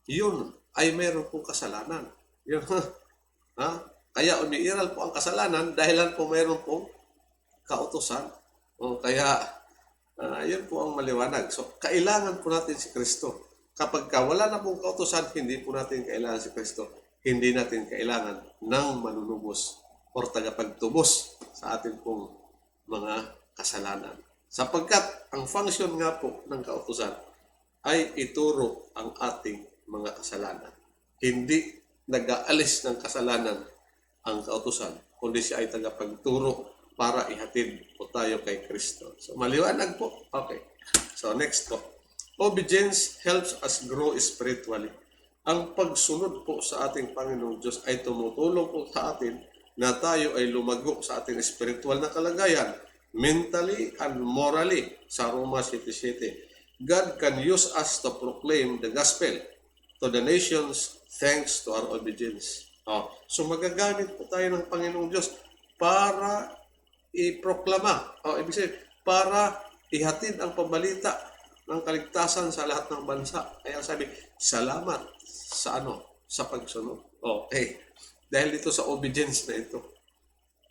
[SPEAKER 1] yun ay mayroon pong kasalanan. Yun, ha? Kaya umiiral po ang kasalanan dahilan po mayroon pong kautusan. Kaya yun po ang maliwanag. So, kailangan po natin si Kristo. Kapag wala na pong kautusan, hindi po natin kailangan si Kristo. Hindi natin kailangan ng manunubos o tagapagtubos sa ating pong mga kasalanan. Sapagkat ang function nga po ng kautusan ay ituro ang ating mga kasalanan. Hindi nag-aalis ng kasalanan ang kautusan, kundi siya ay tagapagturo para ihatid po tayo kay Kristo. So, maliwanag po. Okay. So, next po. Obedience helps us grow spiritually. Ang pagsunod po sa ating Panginoong Diyos ay tumutulong po sa atin na tayo ay lumago sa ating spiritual na kalagayan, mentally and morally, sa Roma 7:7. God can use us to proclaim the gospel to the nations thanks to our obedience. So magagamit po tayo ng Panginoong Diyos para iproklama, ibig sabihin, para ihatid ang pabalita ng kaligtasan sa lahat ng bansa. Kaya sabi, salamat sa pagsunod. Okay. Dahil dito sa obedience na ito,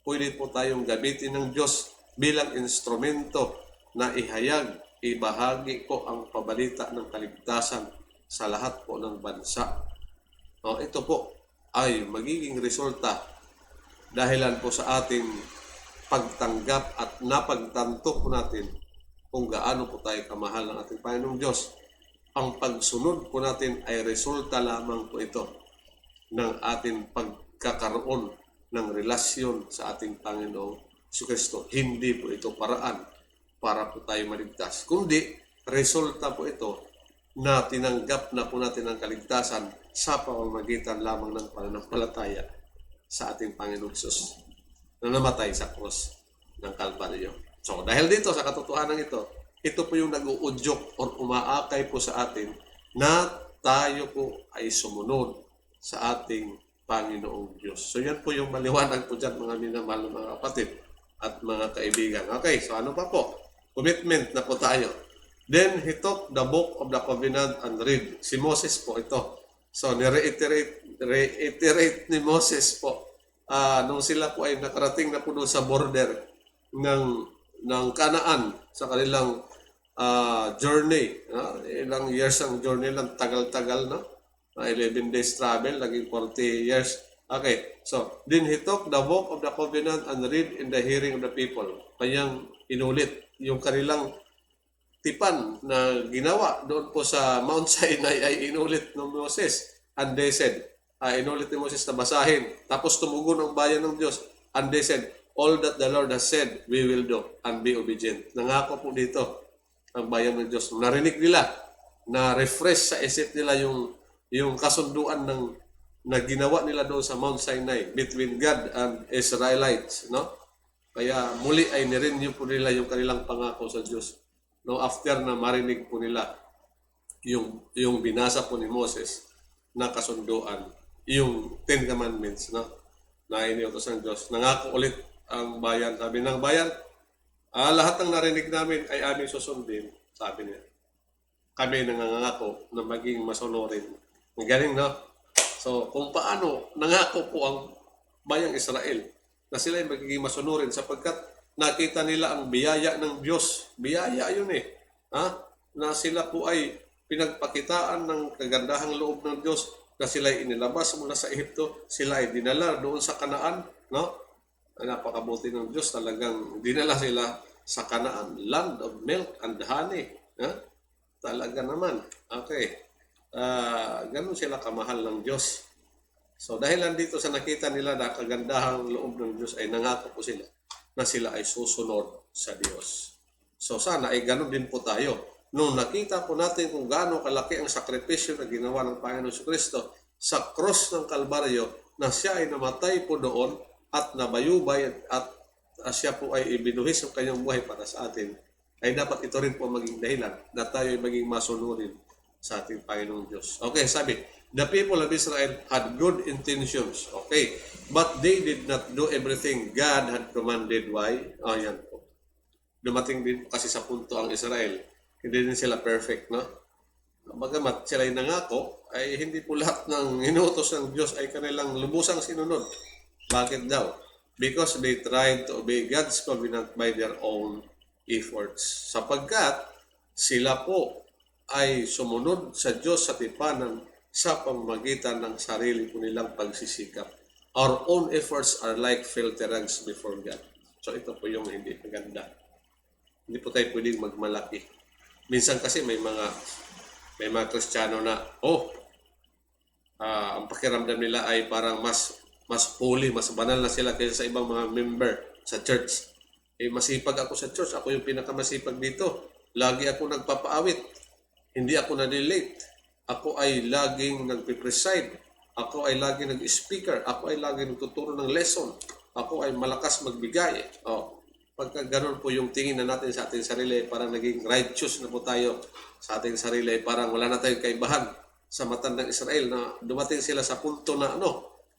[SPEAKER 1] pwede po tayong gamitin ng Diyos bilang instrumento na ibahagi ko ang pabalita ng kaligtasan sa lahat po ng bansa. Ito po ay magiging resulta dahilan po sa ating pagtanggap at napagtanto po natin kung gaano po tayo kamahal ng ating Panginoong Diyos. Ang pagsunod po natin ay resulta lamang po ito ng ating pagkakaroon ng relasyon sa ating Panginoong Jesucristo. Hindi po ito paraan para po tayo maligtas, kundi resulta po ito na tinanggap na po natin ang kaligtasan sa pamamagitan lamang ng pananampalataya sa ating Panginoong Jesus na namatay sa krus ng Kalbaryo. So dahil dito sa katotohanan ito po yung nag-uudyok o umaakay po sa atin na tayo po ay sumunod sa ating Panginoong Diyos. So yan po yung maliwanag po dyan mga minamahal na mga kapatid at mga kaibigan. Okay, so ano pa po? Commitment na po tayo. Then he took the book of the covenant and read. Si Moses po ito. So reiterate ni Moses po nung sila po ay nakarating na po doon sa border ng Canaan sa kanilang journey. Ilang years ang journey lang, tagal-tagal na. 11 days travel, naging 40 years. Okay, so, then he took the book of the covenant and read in the hearing of the people. Kanyang inulit yung kanilang tipan na ginawa doon po sa Mount Sinai ay inulit ng Moses. And they said, inulit ni Moses na basahin. Tapos tumugon ang bayan ng Diyos. And they said, all that the Lord has said, we will do and be obedient. Nangako po dito ang bayan ng Diyos. Narinig nila, na-refresh sa isip nila yung kasunduan na ginawa nila doon sa Mount Sinai between God and Israelites. No? Kaya muli ay nirenew po nila yung kanilang pangako sa Diyos. No, after na marinig po nila yung binasa po ni Moses na kasunduan, yung 10 Commandments, no? Na iniutos ng Diyos. Nangako ulit ang bayan. Sabi ng bayan, lahat ng narinig namin ay aming susundin, sabi niya. Kami nangangako na maging masunurin. Ang galing, no? So, kung paano nangako po ang bayang Israel na sila ay magiging masunurin sapagkat nakita nila ang biyaya ng Diyos. Biyaya yun na sila po ay pinagpakitaan ng kagandahang loob ng Diyos na sila ay inilabas mula sa Ehipto, sila ay dinala doon sa Kanaan, no? Napakabuti ng Diyos, talagang dinala sila sa Kanaan, land of milk and honey. Talaga naman. Okay. Ganun sila kamahal ng Diyos. So dahil dito sa nakita nila na kagandahang loob ng Diyos ay nangako po sila na sila ay susunod sa Diyos. So sana ay ganun din po tayo. Nung nakita po natin kung gaano kalaki ang sakripisyo na ginawa ng Panginoon Jesucristo sa cross ng Kalbaryo, na siya ay namatay po doon at nabayubay at siya po ay ibinuhis ang kanyang buhay para sa atin, ay dapat ito rin po maging dahilan na tayo ay maging masunurin sa ating Panginoong Diyos. Okay, sabi, The people of Israel had good intentions. Okay. But they did not do everything God had commanded. Why? Oh, yan po. Dumating din kasi sa punto ang Israel. Hindi din sila perfect, no? Bagamat sila ay nangako, ay hindi po lahat ng inuutos ng Diyos ay kanilang lubusang sinunod. Bakit daw? Because they tried to obey God's covenant by their own efforts. Sapagkat sila po ay sumunod sa Diyos sa tipanan sa pamamagitan ng sarili po nilang pagsisikap. Our own efforts are like filthy rags before God. So ito po yung hindi maganda. Hindi po tayo pwedeng magmalaki. Minsan kasi may mga Kristiyano na, ang pakiramdam nila ay parang mas holy, mas banal na sila kaysa sa ibang mga member sa church. Masipag ako sa church. Ako yung pinakamasipag dito. Lagi ako nagpapaawit. Hindi ako na-delete. Ako ay laging nagpipreside. Ako ay laging nag-speaker. Ako ay laging nagtuturo ng lesson. Ako ay malakas magbigay. Pagka ganun po yung tingin na natin sa ating sarili, parang naging righteous na po tayo sa ating sarili. Parang wala na tayong kaibahan sa mata ng Israel na dumating sila sa punto na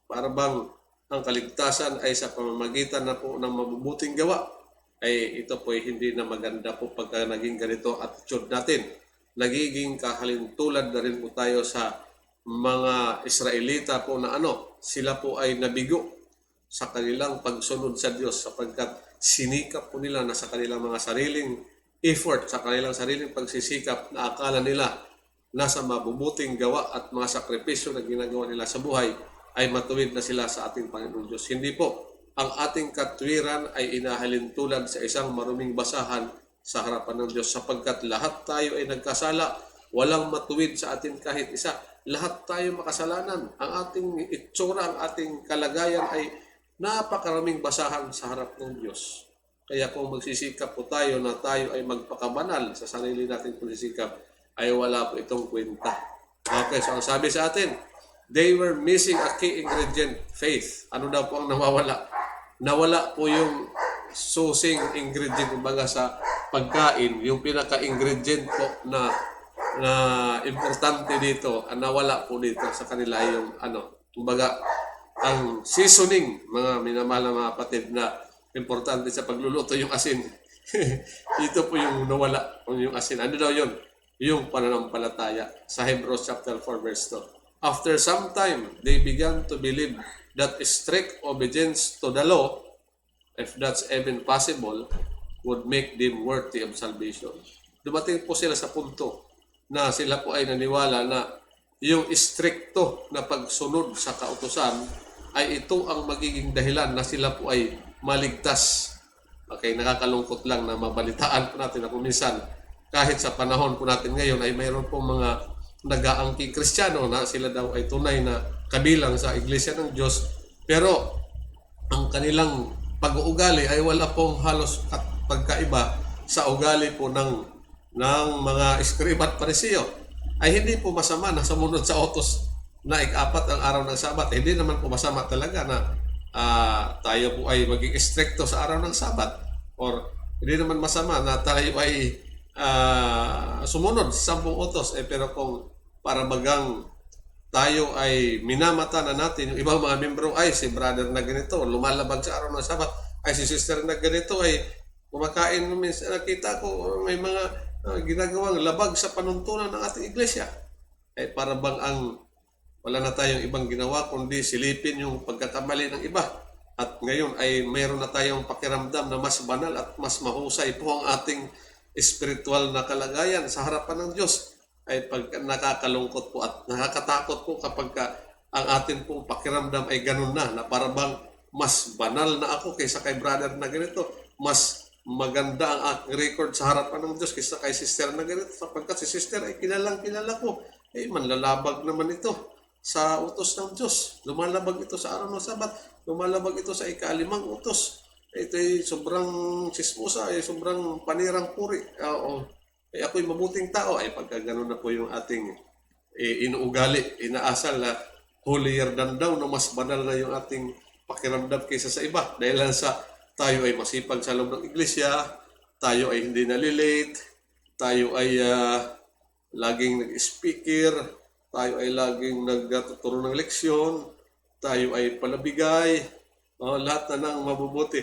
[SPEAKER 1] para bang ang kaligtasan ay sa pamamagitan na po ng mabubuting gawa. Ay ito po ay hindi na maganda po pagka naging ganito attitude natin. Nagiging kahalintulad na rin po tayo sa mga Israelita po na sila po ay nabigo sa kanilang pagsunod sa Diyos sapagkat sinikap po nila na sa kanilang mga sariling effort, sa kanilang sariling pagsisikap na akala nila nasa mabubuting gawa at mga sakripisyo na ginagawa nila sa buhay ay matuwid na sila sa ating Panginoon Diyos. Hindi po. Ang ating katwiran ay inahalintulad sa isang maruming basahan sa harapan ng Diyos sapagkat lahat tayo ay nagkasala, walang matuwid sa atin kahit isa. Lahat tayo makasalanan. Ang ating itsura, ang ating kalagayan ay napakaraming basahan sa harap ng Diyos. Kaya kung magsisikap po tayo na tayo ay magpakabanal sa sarili nating pagsisikap, ay wala po itong kwenta. Okay, so ang sabi sa atin, they were missing a key ingredient, faith. Ano daw po ang nawawala? Nawala po yung susing ingredient, kumbaga sa pagkain, yung pinaka-ingredient po na importante dito, nawala po dito sa kanila yung kumbaga ang seasoning, mga minamahal na mga kapatid, na importante sa pagluluto yung asin. Ito po yung nawala, yung asin. Ano daw yun? Yung pananampalataya sa Hebrews chapter 4 verse 2. After some time, they began to believe that strict obedience to the law, if that's even possible, would make them worthy of salvation. Dumating po sila sa punto na sila po ay naniwala na yung stricto na pagsunod sa kautusan ay ito ang magiging dahilan na sila po ay maligtas. Okay, nakakalungkot lang na mabalitaan po natin na kung minsan kahit sa panahon po natin ngayon ay mayroon po mga nag-aangking Kristiyano na sila daw ay tunay na kabilang sa Iglesia ng Diyos, pero ang kanilang pag-uugali ay wala pong halos pagkaiba sa ugali po ng mga Eskriba at Pariseo. Ay hindi po masama na sumunod sa utos na ika-4 ang araw ng Sabat. Hindi naman po masama talaga na tayo po ay maging stricto sa araw ng Sabat, or hindi naman masama na tayo ay sumunod sa 10 utos. Pero kung para bagang tayo ay minamata na natin yung ibang mga membro, ay si brother na ganito, lumalabag sa araw ng Sabat, ay si sister na ganito, ay kumakain, minsan nakita ko may mga ginagawang labag sa panuntunan ng ating iglesia. Ay para bang wala na tayong ibang ginawa kundi silipin yung pagkakamali ng iba. At ngayon ay mayroon na tayong pakiramdam na mas banal at mas mahusay po ang ating spiritual na kalagayan sa harapan ng Diyos. Ay nakakalungkot po at nakakatakot po kapag ang atin pong pakiramdam ay ganun na para bang mas banal na ako kaysa kay brother na ganito, mas maganda ang aking record sa harapan ng Diyos kaysa kay sister na ganito, sapagkat si sister ay kilala ko, manlalabag naman ito sa utos ng Diyos, lumalabag ito sa araw ng Sabat, lumalabag ito sa ika-5 utos. Ito ay sobrang sismosa, ay sobrang panirang puri. Ay ako'y mabuting tao. Ay pagka gano'n na po yung ating inuugali, inaasal na holier than thou, na mas banal na yung ating pakiramdam kaysa sa iba. Dahil lang sa tayo ay masipag sa loob ng iglesia, tayo ay hindi nalilate, tayo ay laging nag-speaker, tayo ay laging nagtuturo ng leksyon, tayo ay palabigay, lahat na ng mabubuti.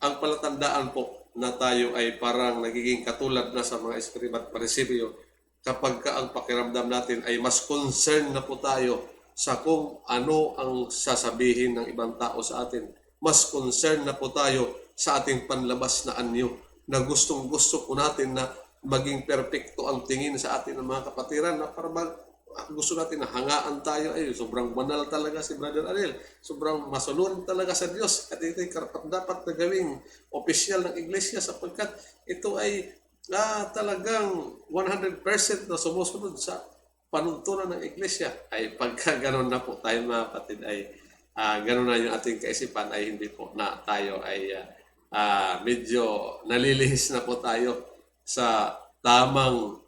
[SPEAKER 1] Ang palatandaan po na tayo ay parang nagiging katulad na sa mga eskriba at parisibyo kapag ang pakiramdam natin ay mas concerned na po tayo sa kung ano ang sasabihin ng ibang tao sa atin. Mas concerned na po tayo sa ating panlabas na anyo, na gustong-gusto po natin na maging perpekto ang tingin sa atin ng mga kapatiran, na parang gusto natin na hangaan tayo. Ay, sobrang banal talaga si Brother Ariel. Sobrang masunurin talaga sa Diyos. At ito ay karapat-dapat na gawing opisyal ng iglesia sapagkat ito ay talagang 100% na sumusunod sa panuntunan ng iglesia. Ay pagka gano'n na po tayo mga kapatid, ay gano'n na yung ating kaisipan, ay hindi po na tayo ay medyo nalilihis na po tayo sa tamang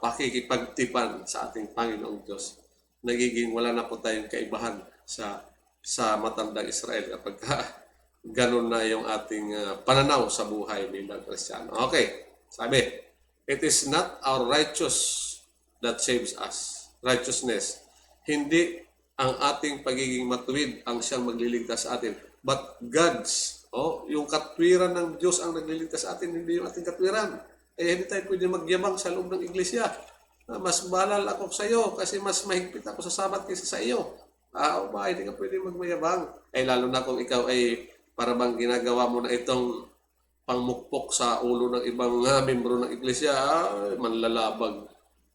[SPEAKER 1] pakikipagtipan sa ating Panginoong Diyos. Nagiging wala na po tayong kaibahan sa matandang Israel kapag ganun na yung ating pananaw sa buhay bilang Kristiyano. Okay, sabi, it is not our that saves us. Righteousness. Hindi ang ating pagiging matuwid ang siyang magliligtas sa atin, but God's. Yung katwiran ng Diyos ang nagliligtas sa atin, hindi yung ating katwiran. Hindi tayo pwede magyabang sa loob ng iglesia. Mas balal ako sa iyo kasi mas mahigpit ako sa Sabat kaysa sa iyo. Hindi ka pwede magmayabang. Lalo na kung ikaw ay parang ginagawa mo na itong pangmukpok sa ulo ng ibang membro ng iglesia, manlalabag.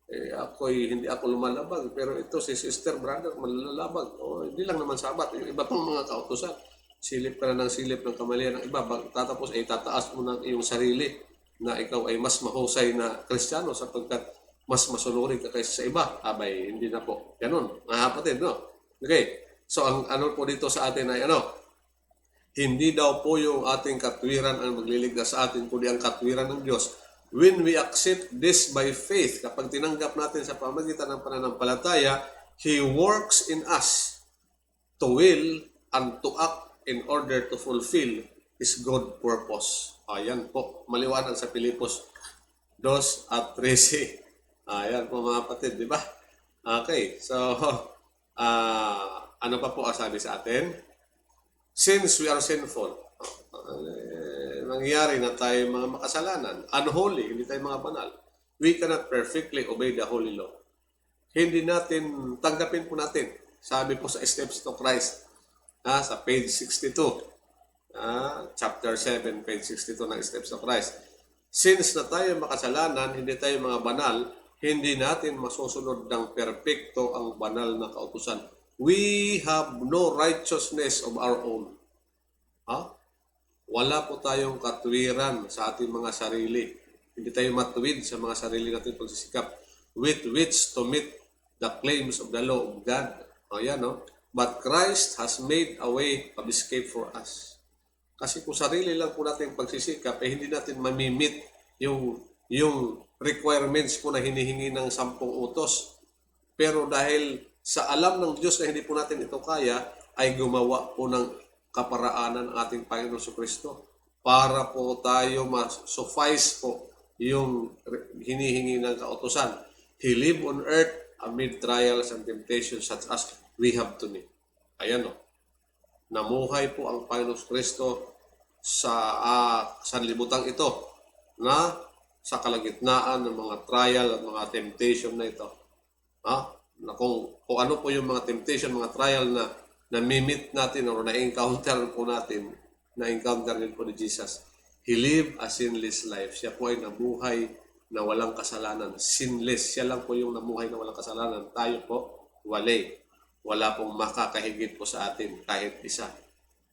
[SPEAKER 1] Hindi ako lumalabag, pero ito si sister, brother, manlalabag. Hindi lang naman Sabat, yung iba pang mga kautusan. Silip ka na ng silip ng kamalian ng iba. Tatapos ay tataas mo ng iyong sarili na ikaw ay mas mahusay na Kristiyano sapagkat mas masunurin ka kaysa sa iba. Hindi na po. Ganun. Mga kapatid, no? Okay. So, ang ano po dito sa atin ay hindi daw po yung ating katwiran ang magliligtas sa atin, kundi ang katwiran ng Diyos. When we accept this by faith, kapag tinanggap natin sa pamagitan ng pananampalataya, He works in us to will and to act in order to fulfill His good purpose. Ayan po, maliwanag sa Pilipos 2:13. Ayan po mga kapatid, di ba? Okay, so ano pa po ang sabi sa atin? Since we are sinful, nangyayari na tayo mga makasalanan, unholy, hindi tayo mga banal, we cannot perfectly obey the holy law. Hindi natin, tanggapin po natin. Sabi po sa Steps to Christ, sa page 62, chapter 7, page 62 ng Steps to Christ. Since na tayo makasalanan, hindi tayo mga banal, hindi natin masusunod ng perpekto ang banal na kautusan. We have no righteousness of our own. Wala po tayong katwiran sa ating mga sarili. Hindi tayo matuwid sa mga sarili natin pagsisikap with which to meet the claims of the law of God. But Christ has made a way of escape for us. Kasi kung sarili lang po natin pagsisikap, hindi natin mamimit yung requirements po na hinihingi ng 10 utos. Pero dahil sa alam ng Diyos na hindi po natin ito kaya, ay gumawa po ng kaparaanan ng ating Panginoon Kristo para po tayo suffice po yung hinihingi ng kautusan. He lived on earth amid trials and temptations such as we have to meet. Ayan namuhay po ang Panginoon Kristo sa libutan ito na sa kalagitnaan ng mga trial at mga temptation na ito. Na kung ano po yung mga temptation, mga trial na na-meet natin o na-encounter po natin, na-encounter din po ni Jesus. He lived a sinless life. Siya po ay nabuhay na walang kasalanan. Sinless. Siya lang po yung namuhay na walang kasalanan. Tayo po, wala pong makakahigit po sa atin kahit isa.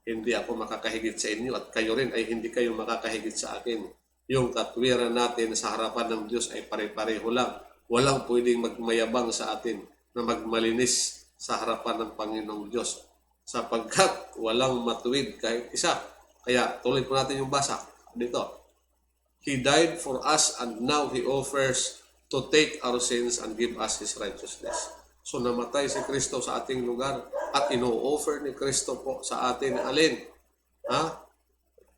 [SPEAKER 1] Hindi ako makakahigit sa inyo at kayo rin ay hindi kayo makakahigit sa akin. Yung katwiran natin sa harapan ng Diyos ay pare-pareho lang. Walang pwedeng magmayabang sa atin na magmalinis sa harapan ng Panginoong Diyos sapagkat walang matuwid kahit isa. Kaya tuloy po natin yung basa dito. He died for us and now He offers to take our sins and give us His righteousness. So namatay si Kristo sa ating lugar at ino-offer ni Kristo po sa atin alin?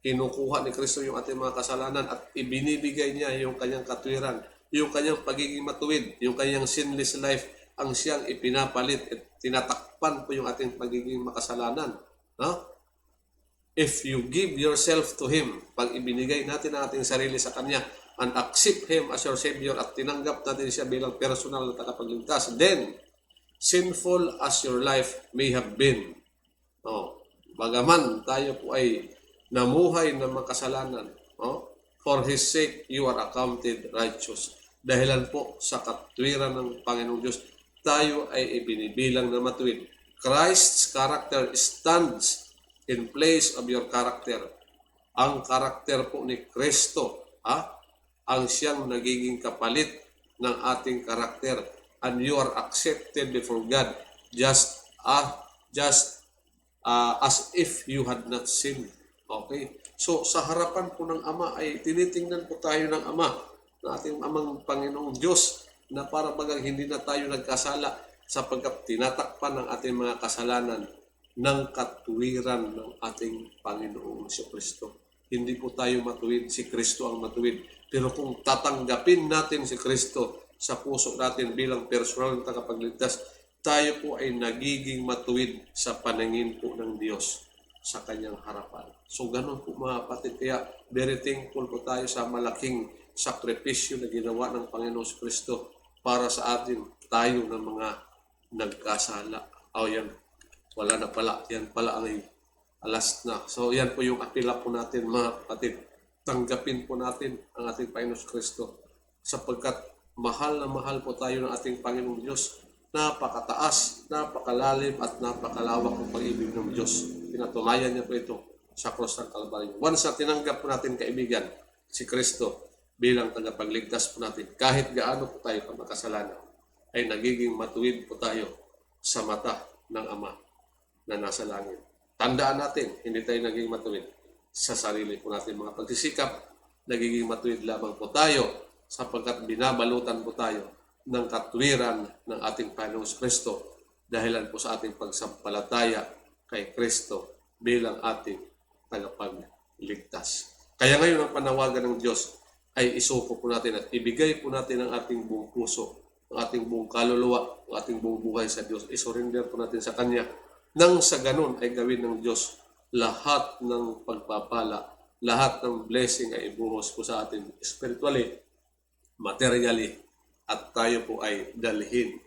[SPEAKER 1] Kinukuha ni Kristo yung ating mga kasalanan at ibinibigay niya yung kanyang katwiran, yung kanyang pagiging matuwid, yung kanyang sinless life ang siyang ipinapalit at tinatakpan po yung ating pagiging makasalanan. No? If you give yourself to Him, pag ibinigay natin ang ating sarili sa Kanya, and accept Him as your Savior at tinanggap natin siya bilang personal na tagapagligtas, then, sinful as your life may have been, bagaman tayo po ay namuhay ng makasalanan, for His sake, you are accounted righteous. Dahilan po sa katwiran ng Panginoong Diyos, tayo ay ibinibilang na matuwid. Christ's character stands in place of your character. Ang karakter po ni Kristo, ang siyang nagiging kapalit ng ating karakter. And you are accepted before God just as if you had not sinned. Okay? So, sa harapan po ng Ama ay tinitingnan po tayo ng Ama, ng ating Amang Panginoong Diyos, na para bagang hindi na tayo nagkasala sapagkat tinatakpan ng ating mga kasalanan ng katwiran ng ating Panginoong Kristo. Hindi po tayo matuwid, si Kristo ang matuwid. Pero kung tatanggapin natin si Kristo sa puso natin bilang personal na tagapagligtas, tayo po ay nagiging matuwid sa paningin po ng Diyos sa kanyang harapan. So ganun po mga kapatid, kaya very thankful po tayo sa malaking sakripisyo na ginawa ng Panginoong Kristo para sa atin, tayo ng mga nagkasala. Yan, wala na pala. Yan pala ang alas na. So yan po yung apila po natin mga kapatid. Tanggapin po natin ang ating Panginoong Kristo sapagkat mahal na mahal po tayo ng ating Panginoong Diyos. Napakataas, napakalalim at napakalawak ang pag-ibig ng Diyos. Pinatunayan niya po ito sa cross ng Kalbaryo. Once na tinanggap po natin, kaibigan, si Kristo bilang tagapagligtas po natin, kahit gaano po tayo makasalanan, ay nagiging matuwid po tayo sa mata ng Ama na nasa langit. Tandaan natin, hindi tayo naging matuwid sa sarili po natin mga pagsisikap. Nagiging matuwid lamang po tayo sapagkat binabalutan po tayo ng katwiran ng ating Panginoong Kristo dahilan po sa ating pagsampalataya kay Kristo bilang ating tagapagligtas. Kaya ngayon ang panawagan ng Diyos ay isuko po natin at ibigay po natin ang ating buong puso, ang ating buong kaluluwa, ang ating buong buhay sa Diyos. I-surrender po natin sa Kanya. Nang sa ganun ay gawin ng Diyos lahat ng pagpapala, lahat ng blessing ay ibuhos po sa atin spiritually, materially, at tayo po ay dalhin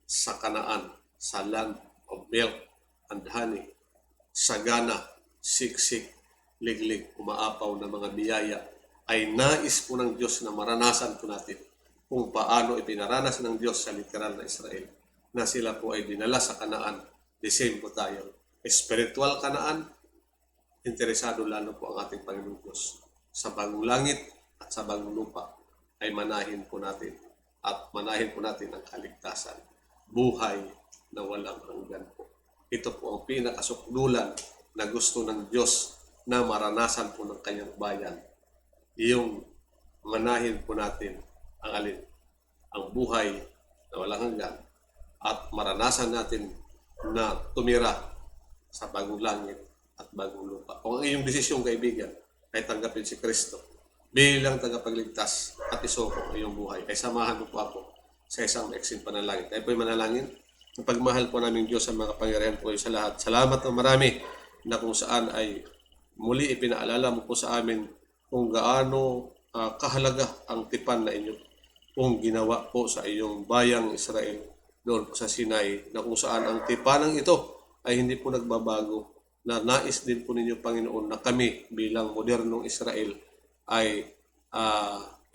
[SPEAKER 1] sa Kanaan, sa land of milk and honey, sagana, siksik, liglig, umaapaw na mga biyaya, ay nais po ng Diyos na maranasan po natin kung paano ipinaranas ng Diyos sa literal na Israel na sila po ay dinala sa Kanaan. The same po tayo. Spiritual Kanaan, interesado lalo po ang ating Panginoong Diyos. Sa bagong langit at sa bagong lupa ay manahin po natin at manahin po natin ang kaligtasan. Buhay na walang hanggan po. Ito po ang pinakasukdulan na gusto ng Diyos na maranasan po ng kanyang bayan. Yung manahin po natin ang alin? Ang buhay na walang hanggan at maranasan natin na tumira sa bagong langit at bagong lupa. Kung ang iyong desisyon, kaibigan, ay tanggapin si Kristo bilang tagapagligtas at isuko ang iyong buhay, ay samahan mo po ako sa isang maiksing panalangin. Tayo po'y manalangin. Ang pagmahal po namin Diyos ang mga kapangyarihan po sa lahat. Salamat ng marami na kung saan ay muli ipinaalala mo po sa amin kung gaano kahalaga ang tipan na inyo kung ginawa po sa iyong bayang Israel doon po sa Sinai, na kung saan ang tipanang ito ay hindi po nagbabago, na nais din po ninyo, Panginoon, na kami bilang modernong Israel ay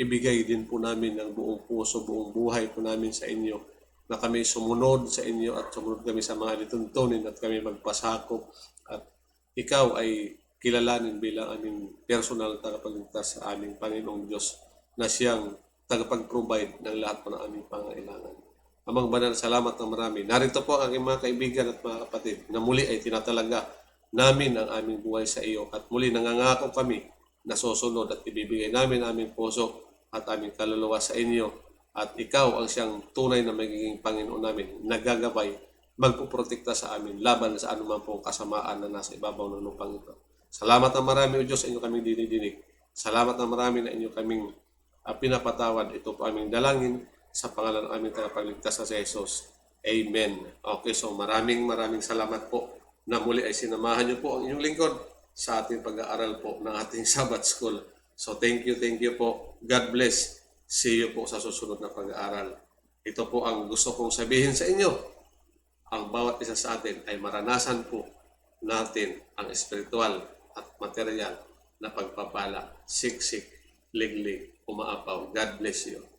[SPEAKER 1] ibigay din po namin ng buong puso, buong buhay po namin sa inyo, na kami sumunod sa inyo at sumunod kami sa mga lituntunin at kami magpasakop at ikaw ay kilalanin bilang aming personal tagapagligtas sa aming Panginoong Diyos na siyang tagapag-provide ng lahat po ng aming pangailangan. Amang banal, salamat ng marami. Narito po ang aking mga kaibigan at mga kapatid na muli ay tinatalaga namin ang aming buhay sa iyo at muli nangangako kami na susunod at ibibigay namin aming puso at aming kaluluwa sa inyo at ikaw ang siyang tunay na magiging Panginoon namin, nagagabay, magpuprotekta sa amin laban sa anuman pong kasamaan na nasa ibabaw ng lupang ito. Salamat na marami, O Diyos, inyo kaming dinidinig. Salamat na marami na inyo kaming pinapatawad. Ito po aming dalangin sa pangalan ng aming tagapagligtas na si Jesus. Amen. Okay, so maraming salamat po na muli ay sinamahan niyo po ang inyong lingkod sa ating pag-aaral po ng ating Sabbath School. So thank you po. God bless. See you po sa susunod na pag-aaral. Ito po ang gusto kong sabihin sa inyo. Ang bawat isa sa atin ay maranasan po natin ang espiritual at material na pagpapala, siksik, liglig, umaapaw. God bless you.